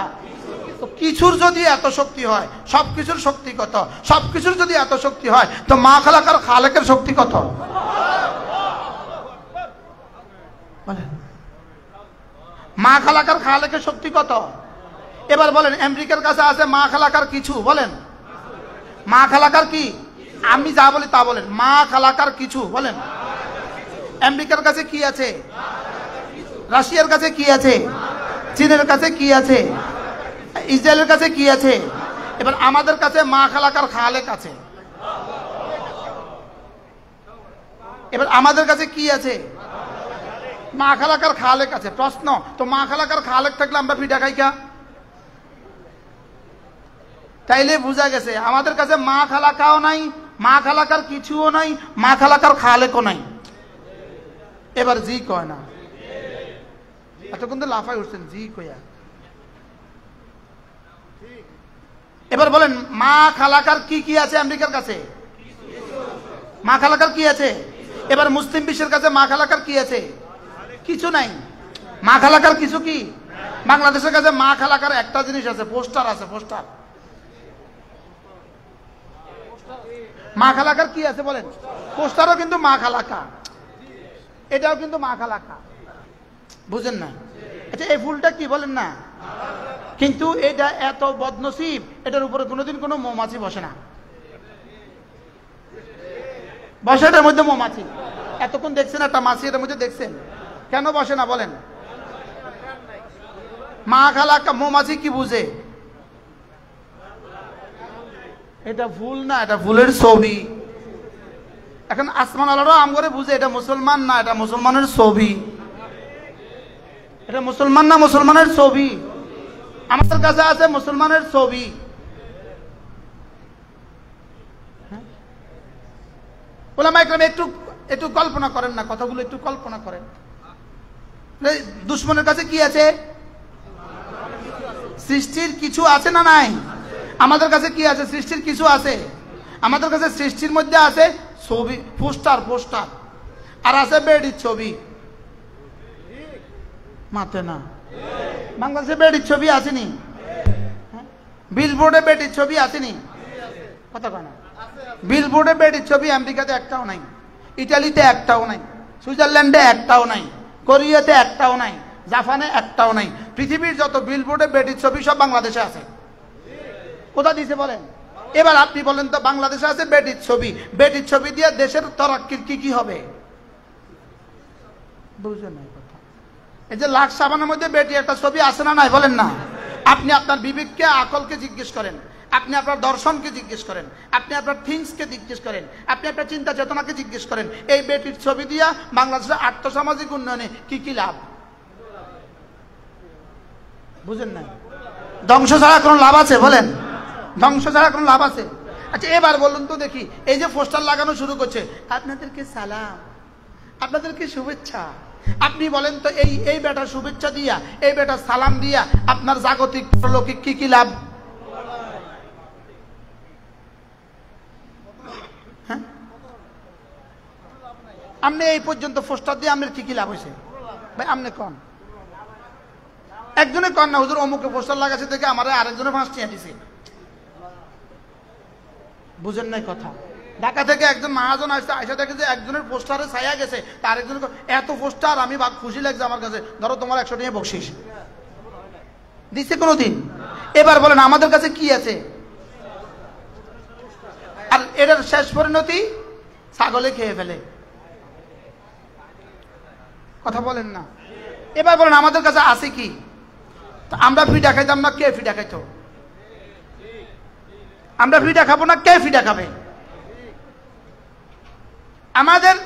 তো কিছুর যদি এত শক্তি হয়, সবকিছুর শক্তি কত? সবকিছুর যদি এত শক্তি হয়, তো মা খালাকার খালেকের শক্তি কত? বলেন, মা খালাকার খালেকের শক্তি কত? এবার বলেন, আমেরিকার কাছে আছে মা খালাকার কিছু, বলেন, মা খালাকার কি? আমি যা বলি তা বলেন, মা খালাকার কিছু, বলেন। আমেরিকার কাছে কি আছে? রাশিয়ার কাছে কি আছে? চীনের কাছে কি আছে? ইসরায়েলের কাছে কি আছে? এবার আমাদের কাছে মা খালাকার খালেক আছে। এবার আমাদের কাছে কি আছে? মা খালাকার খালেক আছে। প্রশ্ন, তো মা খালাকার খালেক থাকলে আমরা পিঠা খাই কা? তাইলে বোঝা গেছে আমাদের কাছে মা খালাকাও নাই, মা খালাকার কিছুও নাই, মা খালাকার খালেকও নাই। এবার জি কয় না, এতক্ষণ তো লাফাই উঠছেন জি কয়া। এবার বলেন, মা খালাকার কি কি আছে আমেরিকার কাছে? মা খালাকার কি আছে? এবার মুসলিম বিশ্বের কাছে মা খালাকার কি আছে? কিছু নাই। মা খালাকার কিছু কি? বাংলাদেশের কাছে মা খালাকার একটা জিনিস আছে, পোস্টার আছে, পোস্টার। মা খালাকার কি আছে বলেন? পোস্টারও কিন্তু মা খালাকা, এটাও কিন্তু মা খালাকা, বুঝেন না? আচ্ছা, এই ফুলটা কি বলেন না? কিন্তু এটা এত বদনসিব, এটার উপরে কোনোদিন কোনো মৌমাছি বসে না। বসে এটার মধ্যে মৌমাছি। এতক্ষণ দেখছেন একটা মাছি এটার মধ্যে দেখছেন, কেন বসে না বলেন? মা খালা মৌমাছি কি বুঝে? এটা ভুল না, এটা ভুলের ছবি। এখন আসমান আলারও আম করে বুঝে এটা মুসলমান না, এটা মুসলমানের ছবি। এটা মুসলমান না, মুসলমানের ছবি। আমাদের কাছে আছে মুসলমানের ছবি। ওলামা ইকরাম একটু একটু কল্পনা করেন না, কথাগুলো একটু কল্পনা করেন। দুশমনের কাছে কি আছে? সৃষ্টির কিছু আছে না নাই? আমাদের কাছে কি আছে? সৃষ্টির কিছু আছে। আমাদের কাছে সৃষ্টির মধ্যে আছে ছবি, পোস্টার পোস্টার, আর আছে বেডির ছবি। মাতে না, বাংলাদেশে বেডির ছবি আসেনি? বিলবোর্ডে বেডির ছবি আসেনি? কথা কয় না। বিলবোর্ডে বেডির ছবি আমেরিকাতে একটাও নাই, ইটালিতে একটাও নাই, সুইজারল্যান্ডে একটাও নাই, কোরিয়াতে একটাও নাই, জাপানে একটাও নাই। পৃথিবীর যত বিলবোর্ডে বেডির ছবি সব বাংলাদেশে আছে। কোথা দিয়েছে বলেন? এবার আপনি বলেন তো, বাংলাদেশে আছে বেডির ছবি, বেডির ছবি দিয়ে দেশের তরাক্কির কি কি হবে? বুঝলেন না কথা? এই যে লাখ সাবানের মধ্যে বেটি একটা ছবি আছে না নাই বলেন না? আপনি আপনার বিবেককে, আকলকে জিজ্ঞেস করেন, আপনি আপনার দর্শনকে জিজ্ঞেস করেন, আপনি আপনার থিংসকে জিজ্ঞেস করেন, আপনি আপনার চিন্তা চেতনাকে জিজ্ঞেস করেন, এই বেটির ছবি দিয়া বাংলাদেশের আর্থসামাজিক উন্নয়নে কি কি লাভ? বুঝেন না? ধ্বংস ছাড়া কোনো লাভ আছে বলেন? ধ্বংস ছাড়া কোনো লাভ আছে? আচ্ছা এবার বলুন তো দেখি, এই যে পোস্টার লাগানো শুরু করছে, আপনাদেরকে সালাম, আপনাদেরকে শুভেচ্ছা। আপনি বলেন তো, এই বেটা শুভেচ্ছা দিয়া, এই বেটা সালাম দিয়া আপনার জাগতিক লৌকিক কি কি লাভ? হ্যাঁ, আপনি এই পর্যন্ত পোস্টার দিয়ে আপনার কি কি লাভ হয়েছে ভাই? আপনি কন, একজনে কন না, হুজুর অমুকে পোস্টার লাগাচ্ছে দেখে আমার আরেকজনে 5 টাকা দিছে। বুঝেন নাই কথা? ঢাকা থেকে একজন মহাজন আসছে, আইসা দেখে যে একজনের পোস্টারে ছায়া গেছে, তার একজন এত পোস্টার, আমি খুশি লাগছে আমার কাছে, ধরো তোমার 100 টাকা বকশিস দিচ্ছে কোনোদিন? এবার বলেন আমাদের কাছে কি আছে? আর এটার শেষ পরিণতি ছাগলে খেয়ে ফেলে। কথা বলেন না? এবার বলেন আমাদের কাছে আছে কি? আমরা ফিডা খাইতাম না, কে ফিডা খাইতো? আমরা ফিডা খাবো না, কে ফিডা খাবে? আমাদের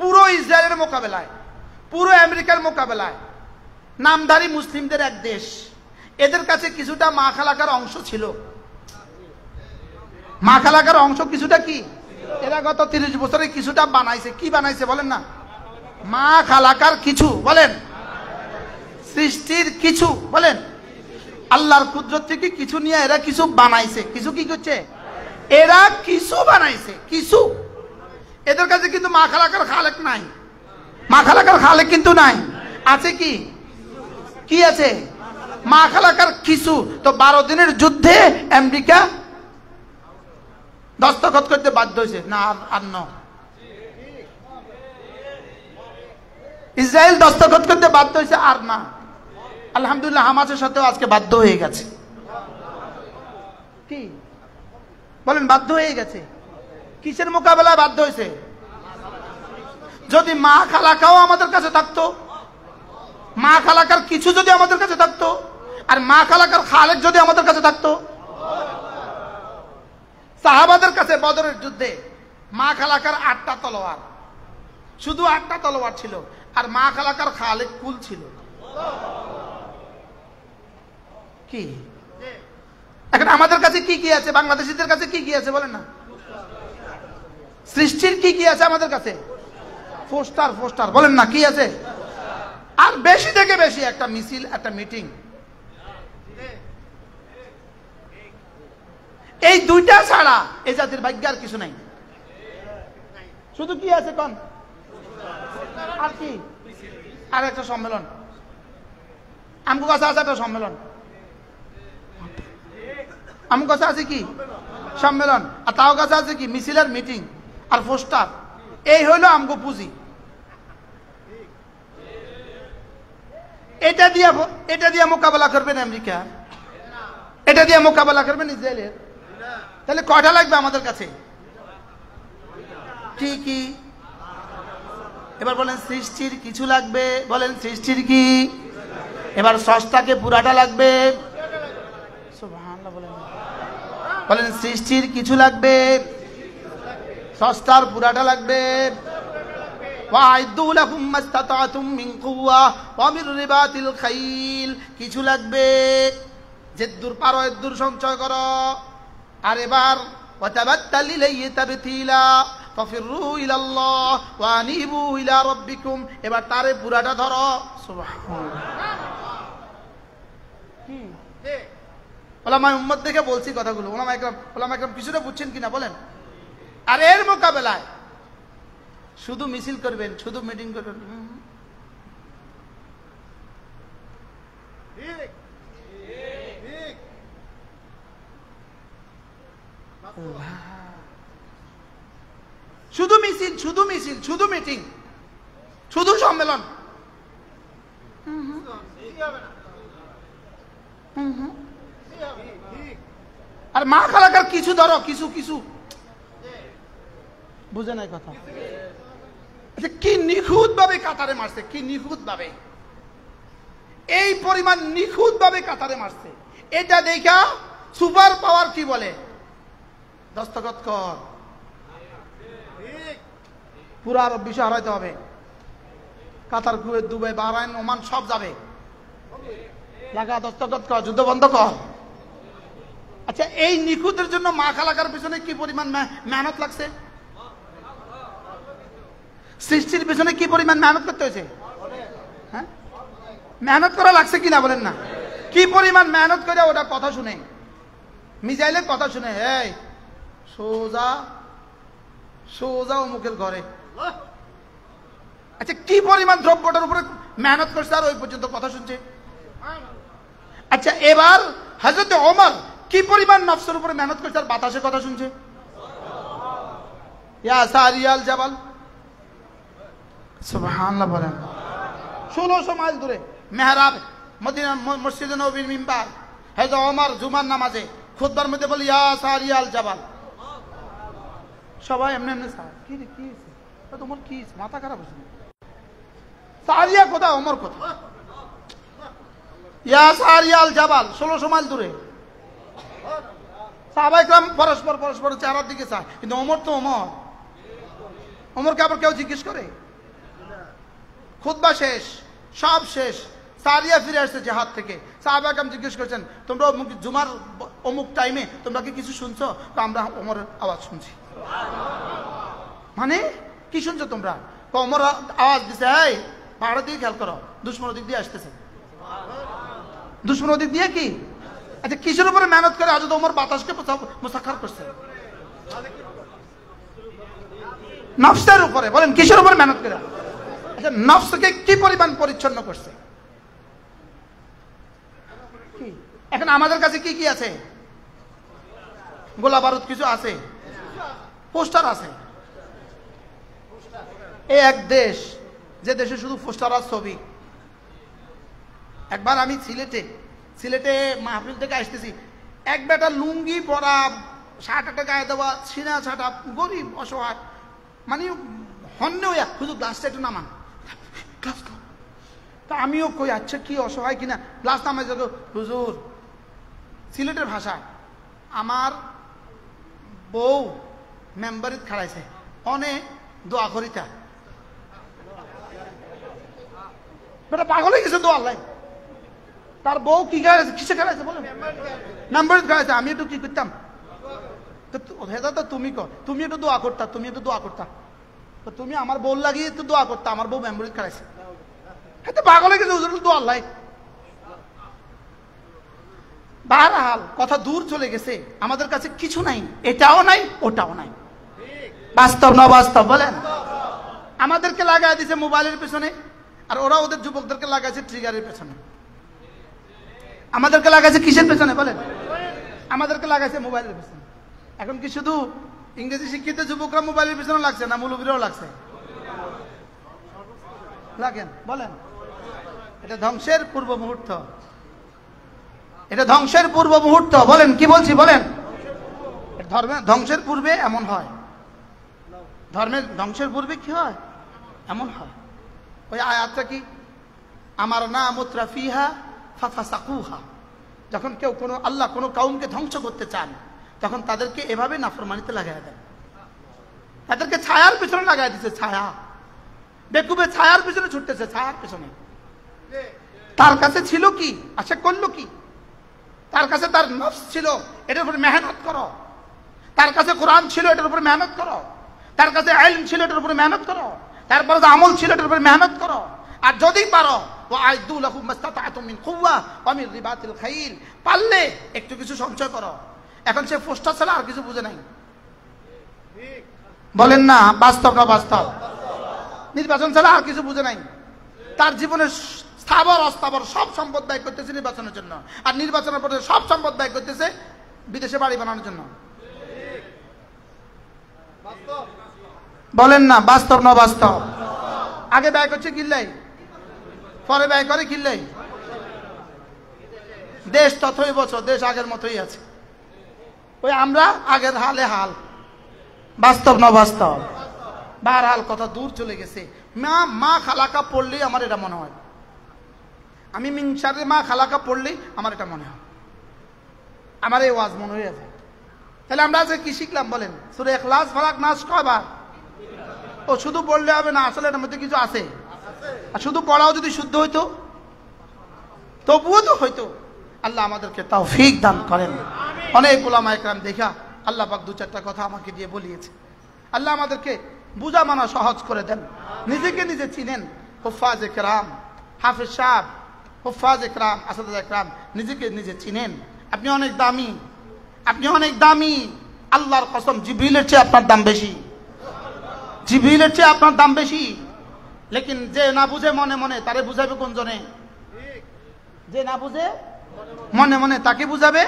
পুরো ইসরায়েলের মোকাবেলায়, পুরো আমেরিকার মোকাবেলায় নামধারী মুসলিমদের এক দেশ, এদের কাছে কিছুটা মা খালাকার অংশ ছিল। মা খালাকার অংশ কিছুটা কি? এরা গত 30 বছরে কিছুটা বানাইছে। কি বানাইছে বলেন না? মা খালাকার কিছু বলেন, সৃষ্টির কিছু বলেন, আল্লাহর কুদরত থেকে কিছু নিয়ে এরা কিছু বানাইছে। কিছু কি করছে? এরা কিছু বানাইছে, কিছু। এদের কাছে কিন্তু মা খালাকার খালেক নাই, মা খালাকার খালেক কিন্তু নাই। আছে কি? কি আছে? মা খালাকার কিছু। তো 12 দিনের যুদ্ধে আমেরিকা দস্তখত করতে বাধ্য হয়েছে না? আর ন, ইসরায়েল দস্তখত করতে বাধ্য হয়েছে আর না। আলহামদুলিল্লাহ হামাসের সাথেও আজকে বাধ্য হয়ে গেছে। কি বলেন? বাধ্য হয়ে গেছে। কিসের মোকাবেলায় বাধ্য হয়েছে? যদি মা খালাকাও আমাদের কাছে থাকতো, মা খালাকার কিছু যদি আমাদের কাছে থাকতো, আর মা খালাকার খালেক যদি আমাদের কাছে থাকতো। সাহাবাদের কাছে বদরের যুদ্ধে মা খালাকার 8টা তলোয়ার, শুধু 8টা তলোয়ার ছিল, আর মা খালাকার খালেক কুল ছিল। কি এখন আমাদের কাছে কি কি আছে? বাংলাদেশিদের কাছে কি কি আছে বলেন না? সৃষ্টির কি কি আছে আমাদের কাছে? পোস্টার, পোস্টার বলেন না? কি আছে? আর বেশি থেকে বেশি একটা মিছিল, একটা মিটিং। এই দুইটা ছাড়া এই জাতির ভাগ্য আর কিছু নাই। শুধু কি আছে কোন? আর কি? আর একটা সম্মেলন। আমগো কাছে আছে একটা সম্মেলন। আমগো কাছে আছে কি? সম্মেলন। আর তাও কাছে আছে কি? মিছিলের মিটিং আর পোস্টার। এই হইলো আমগো পুঁজি। এটা দিয়ে মোকাবেলা করবেন আমেরিকা, এটা দিয়ে মোকাবেলা করবেন ইসরায়েলের। তাহলে কয়টা লাগবে আমাদের কাছে? কি কি? এবার বলেন সৃষ্টির কিছু লাগবে, বলেন সৃষ্টির কি? এবার স্রষ্টাকে পুরাটা লাগবে, সুবহানাল্লাহ বলেন, বলেন সৃষ্টির কিছু লাগবে, স্রষ্টার পুরাটা লাগবে। ওয়াইদু লাকুম মাস্তাতাতুম মিন কুওয়া ওয়া মির রিবাতিল খাইল, কিছু লাগবে, যেদুর পারো এদুর সঞ্চয় করো। আর এবার ওয়াতাবাত্তাল ইলাইহি তাবতিলা ফাফিরু ইলাল্লাহ ওয়া আনিবু ইলা রাব্বিকুম, এবার তারে পুরাটা ধরো, সুবহানাল্লাহ। ওলামায়ে উম্মত দেখে বলছি কথাগুলো, ওলামায়ে কেরাম কিছুটা বুঝছেন কিনা বলেন? আর এর মোকাবেলায় শুধু মিছিল করবেন, শুধু মিটিং করবেন, শুধু মিছিল, শুধু মিছিল, শুধু মিটিং, শুধু সম্মেলন, আর মা খালাকার কিছু ধরো, কিছু কিছু বুঝে নাই কথা। কি নিখুঁত ভাবে কাতারে মারছে, কি নিখুঁত ভাবে, এই পরিমাণ নিখুঁত ভাবে কাতারে মারছে। এটা দেখা সুপার পাওয়ার কি বলে, দস্তখত কর, পুরো আরব বিশ্ব হারাইতে হবে। কাতার, কুয়েত, দুবাই, বাহরাইন, ওমান সব যাবে, লাগা দস্তখত কর, যুদ্ধ বন্ধ কর। আচ্ছা, এই নিখুঁতের জন্য মা খালাকার পিছনে কি পরিমাণ মেহনত লাগছে, সৃষ্টির পিছনে কি পরিমাণ মেহনত করতে হয়েছে, হ্যাঁ মেহনত করা লাগছে কিনা বলেন না? কি পরিমাণ মেহনত করে ওটা কথা শুনে, মিজাইলের কথা শুনে, এই সোজা সোজা অমুকের ঘরে। আচ্ছা, কি পরিমাণ দ্রব্যটার উপরে মেহনত করছে আর ওই পর্যন্ত কথা শুনছে। আচ্ছা, এবার হযরত ওমর কি পরিমাণ নফসের উপরে মেহনত করছে আর বাতাসে কথা শুনছে। ইয়া সারিয়াল জাবাল, সুবহানাল্লাহ বলেন। 1600 মাইল দূরে মেহরাব, মদিনা মসজিদে নববীর মিম্বার, হযরত ওমর জুমার নামাজে খুতবার মধ্যে বলে ইয়া সারিয়াল জাবাল, সবাই এমনি এমনি স্যার কি রে, কি হয়েছে তোমার, কি মাথা খারাপ হয়েছে? সারিয়া কোথায়, ওমর কোথায়? ইয়া সারিয়াল জাবাল, 1600 মাইল দূরে। সাহাবায়ে কেরাম পরস্পর পরস্পর চেহারার দিকে চায়, কিন্তু ওমর তো ওমর, ওমরকে আবার কেউ জিজ্ঞেস করে? খুতবা শেষ, সব শেষ, সারিয়া ফিরে আসছে জেহাদ থেকে। সাহাবায়ে কেরাম জিজ্ঞেস করছেন, তোমরা জুমার অমুক টাইমে তোমরা কি কিছু শুনছো? তো আমরা ওমরের আওয়াজ শুনছি। মানে কি শুনছো তোমরা? ওমর আওয়াজ দিছে, এই পাহাড়ের দিকে খেয়াল করো, দুশমন দিক দিয়ে আসতেছে। দুশমন দিক দিয়ে কি? আচ্ছা, কিসের উপরে মেহনত করে হযরত ওমর বাতাসকে মুসাখখার করছে? নফসের উপরে। বলেন কিসের উপরে মেহনত করে? আচ্ছা, নফসকে কি পরিমাণ পরিচ্ছন্ন করছে। এখন আমাদের কাছে কি কি আছে? গোলা বারুদ কিছু আছে, পোস্টার আছে। এই এক দেশ, যে দেশে শুধু পোস্টার আর ছবি। একবার আমি সিলেটে মাহফিল থেকে আসতেছি, এক বেটা লুঙ্গি পরা, শার্ট একটা গায়ে দেওয়া, সিনা ছাটা, গরিব অসহায়, মানে হন্যে হইয়া শুধু গ্লাসটা একটু নামান, গ্লাস খাও। তা আমিও কই, আচ্ছা কি অসহায় কিনা, গ্লাস নামাই যাবো। হুজুর, সিলেটের ভাষায় আমার বউ মেম্বারিত খাড়াইছে, অনেক দোয়া করিতা। বেটা পাগল হয়ে গেছে দোয়া আল্লাহ। তার বউ কি খাড়াইছে, কিসে খাড়াইছে বলেন? মেম্বারিত খাড়াইছে। আমি একটু কি করতাম, তো তুমি কর, তুমি একটু দোয়া করতা, তুমি একটু দোয়া করতা, তো তুমি আমার বউ লাগিয়ে একটু দোয়া করতা, আমার বউ মেম্বারিত খাড়াইছে। হ্যাঁ, তো পাগল হয়ে গেছে হুজুর, দোয়া আল্লাহ। বারহাল কথা দূর চলে গেছে, আমাদের কাছে কিছু নাই, এটাও নাই ওটাও নাই। বাস্তব না বাস্তব বলেন? আমাদেরকে লাগাই দিছে মোবাইলের পেছনে, আর ওরা ওদের যুবকদেরকে লাগাইছে ট্রিগারের পেছনে। আমাদেরকে লাগাইছে কিসের পেছনে বলেন? আমাদেরকে লাগাইছে মোবাইলের পেছনে। এখন কি শুধু ইংরেজি শিক্ষিত যুবকরা মোবাইলের পেছনে লাগছে, না মৌলবীরাও লাগছে? লাগেন বলেন? এটা ধ্বংসের পূর্ব মুহূর্ত, এটা ধ্বংসের পূর্ব মুহূর্ত। বলেন কি বলছি বলেন? ধ্বংসের পূর্বে এমন হয়, ধর্মের ধ্বংসের পূর্বে কি হয়? এমন হয়। ওই আয়াতটা কি? আমার না মুত্রাফিহা ফাফাসাকুহা। যখন কেউ কোনো আল্লাহ কোনো কওমকে ধ্বংস করতে চান, তখন তাদেরকে এভাবে নাফরমানিতে লাগাই দেন, তাদেরকে ছায়ার পিছনে লাগাই দিচ্ছে। ছায়া, বেকুবে ছায়ার পিছনে ছুটতেছে, ছায়ার পিছনে। তার কাছে ছিল কি, আর সে করলো কি? তার কাছে তার নফস ছিল, এটার উপর মেহনত করো। তার কাছে কোরআন ছিল, এটার উপর মেহনত করো। তার কাছে ইলম ছিল, এটার উপর মেহনত করো। তারপরে যে আমল ছিল, এটার উপর মেহনত করো। আর যদি পারো, ওয়াইদু লাহুম মাসতাতাতুম মিন কুওয়া ওয়া মিন রিবাতিল খাইল, পারলে একটু কিছু সঞ্চয় করো। এখন সে ফোস্টা ছাড়া আর কিছু বুঝে নাই। বলেন না বাস্তব না বাস্তব? নির্বাচন ছাড়া আর কিছু বুঝে নাই। তার জীবনের স্থাবর অস্থাবর সব সম্পদ ব্যয় করতেছে নির্বাচনের জন্য, আর নির্বাচনের পরে সব সম্পদ ব্যয় করতেছে বিদেশে বাড়ি বানানোর জন্য। বলেন না বাস্তব না বাস্তব? আগে ব্যয় করছে কিল্লাই, পরে ব্যয় করে কিল্লাই। দেশ ততই বছর, দেশ আগের মতোই আছে। ওই আমরা আগের হালে হাল। বাস্তব না বাস্তব? বারহাল কথা দূর চলে গেছে। মা খালাকা পড়লেই আমার এটা মনে হয়, আমি মিনসারে মা খালাকা পড়লেই আমার এটা মনে হয়, আমার এই ওয়াজ মনে হয়ে যায়। তাহলে আমরা আজকে কি শিখলাম বলেন? সূরা ইখলাস ফালাক নাস কয়বার? ও শুধু পড়লে হবে না, আসলে এর মধ্যে কিছু আছে। আর শুধু পড়াও যদি শুদ্ধ হইতো তবুও তো হইতো। আল্লাহ আমাদেরকে তৌফিক দান করেন। অনেক উলামা ইকরাম দেখা আল্লাহ পাক দু চারটা কথা আমাকে দিয়ে বলিয়েছে। আল্লাহ আমাদেরকে বুঝা মানা সহজ করে দেন। নিজেকে নিজে চিনেন। হুফাজ ইকরাম, হাফেজ সাহেব, হুফাজ ইকরাম, আসাদুল ইকরাম, নিজেকে নিজে চিনেন। আপনি অনেক দামি, আপনি অনেক দামি। আল্লাহর কসম, জিবরিলের চেয়ে আপনার দাম বেশি, জিবরিলের চেয়ে আপনার দাম বেশি। লেকিন যে না বুঝে মনে মনে, তারে বুঝাবে কোন জনে? যে না বুঝে মনে মনে, তাকে বুঝাবে,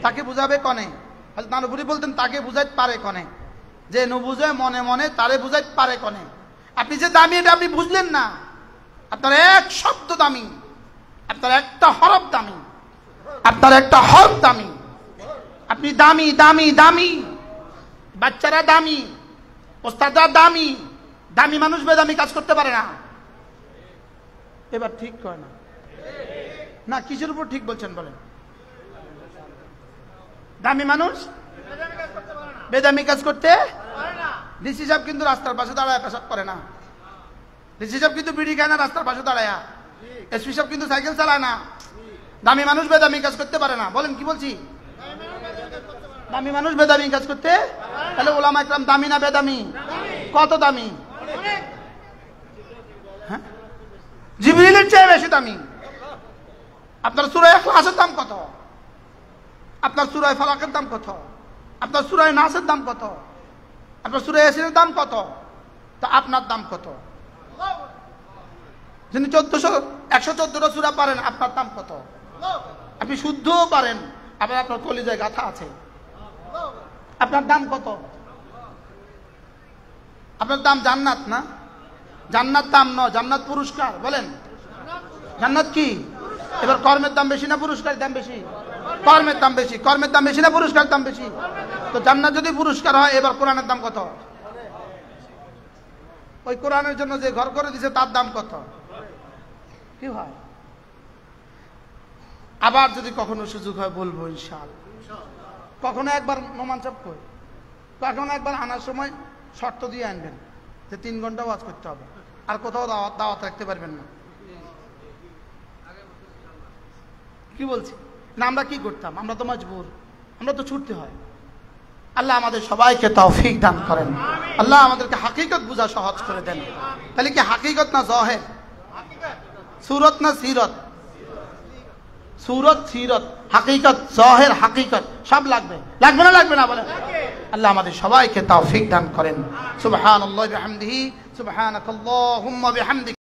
তাকে বুঝাবে কনে? হযরত নবী বলতেন তাকে বুঝাইতে পারে কনে? যে ন বুঝে মনে মনে, তারে বুঝাইতে পারে কনে? আপনি যে দামি এটা আপনি বুঝলেন না। আপনার এক শব্দ দামি, আপনার একটা হরফ দামি, আপনার একটা হরফ দামি। আপনি দামি দামি দামি, বাচ্চারা দামি, ওস্তাদরা দামি। দামি মানুষ বেদামি কাজ করতে পারে না। এবার ঠিক কয় না? না কিসের উপর ঠিক বলছেন বলেন? দামি মানুষ বেদামি কাজ করতে পারে না। ডিসি সাহেব কিন্তু রাস্তার পাশে দাঁড়ায় পেশাব করে না। ডিসি সাহেব কিন্তু বিড়ি খায় না রাস্তার পাশে দাঁড়ায়। এসপি সাহেব কিন্তু সাইকেল চালায় না। দামি মানুষ বেদামি কাজ করতে পারে না। বলেন কি বলছি? দামি মানুষ বেদামি কাজ করতে। তাহলে উলামা ইকরাম দামি না বেদামি? কত দামি? হ্যাঁ, জিবরিলের চেয়ে বেশি দামি। আপনার সূরা ইখলাসের দাম কত? আপনার সূরা ফালাকের দাম কত? আপনার সূরা নাসের দাম কত? আপনার সূরা ইয়াসিনের দাম কত? তা আপনার দাম কত? যিনি 114টা সূরা পারেন, আপনার দাম কত? আপনি শুদ্ধও পারেন, আবার আপনার কলিজায় গাথা আছে, আপনার দাম কত? আপনার দাম জান্নাত না? জান্নাত দাম নয়, জান্নাত পুরস্কার। বলেন জান্নাত কি? এবার কর্মের দাম বেশি না পুরস্কারের দাম বেশি? কর্মের দাম বেশি। কর্মের দাম বেশি না পুরস্কারের দাম বেশি? তো জান্নাত যদি পুরস্কার হয়, এবার কোরআনের দাম কত? ওই কোরআনের জন্য যে ঘর করে দিছে তার দাম কত? কি হয়? আবার যদি কখনো সুযোগ হয় বলবো ইনশাআল্লাহ। কখনো একবার নোমান সাহেব কই, কখনো একবার আনার সময় শর্ত দিয়ে আনবেন যে 3 ঘন্টা ওয়াজ করতে হবে, আর কোথাও দাওয়াত রাখতে পারবেন না। কি বলছি না? আমরা কি করতাম? আমরা তো মজবুর, আমরা তো ছুটতে হয়। আল্লাহ আমাদের সবাইকে তৌফিক দান করেন। আল্লাহ আমাদেরকে হাকিকত বুঝা সহজ করে দেন। তাহলে কি হাকিকত না জহের? সুরত না সিরত? সুরত সিরত, হাকিকত জহের হাকিকত সব লাগবে। লাগবে না লাগবে না? বলেন। আল্লাহ আমাদের সবাইকে তৌফিক দান করেন। সুবহানাল্লাহি ওয়া বিহামদিহি, সুবহানাকাল্লাহুম্মা বিহামদিক।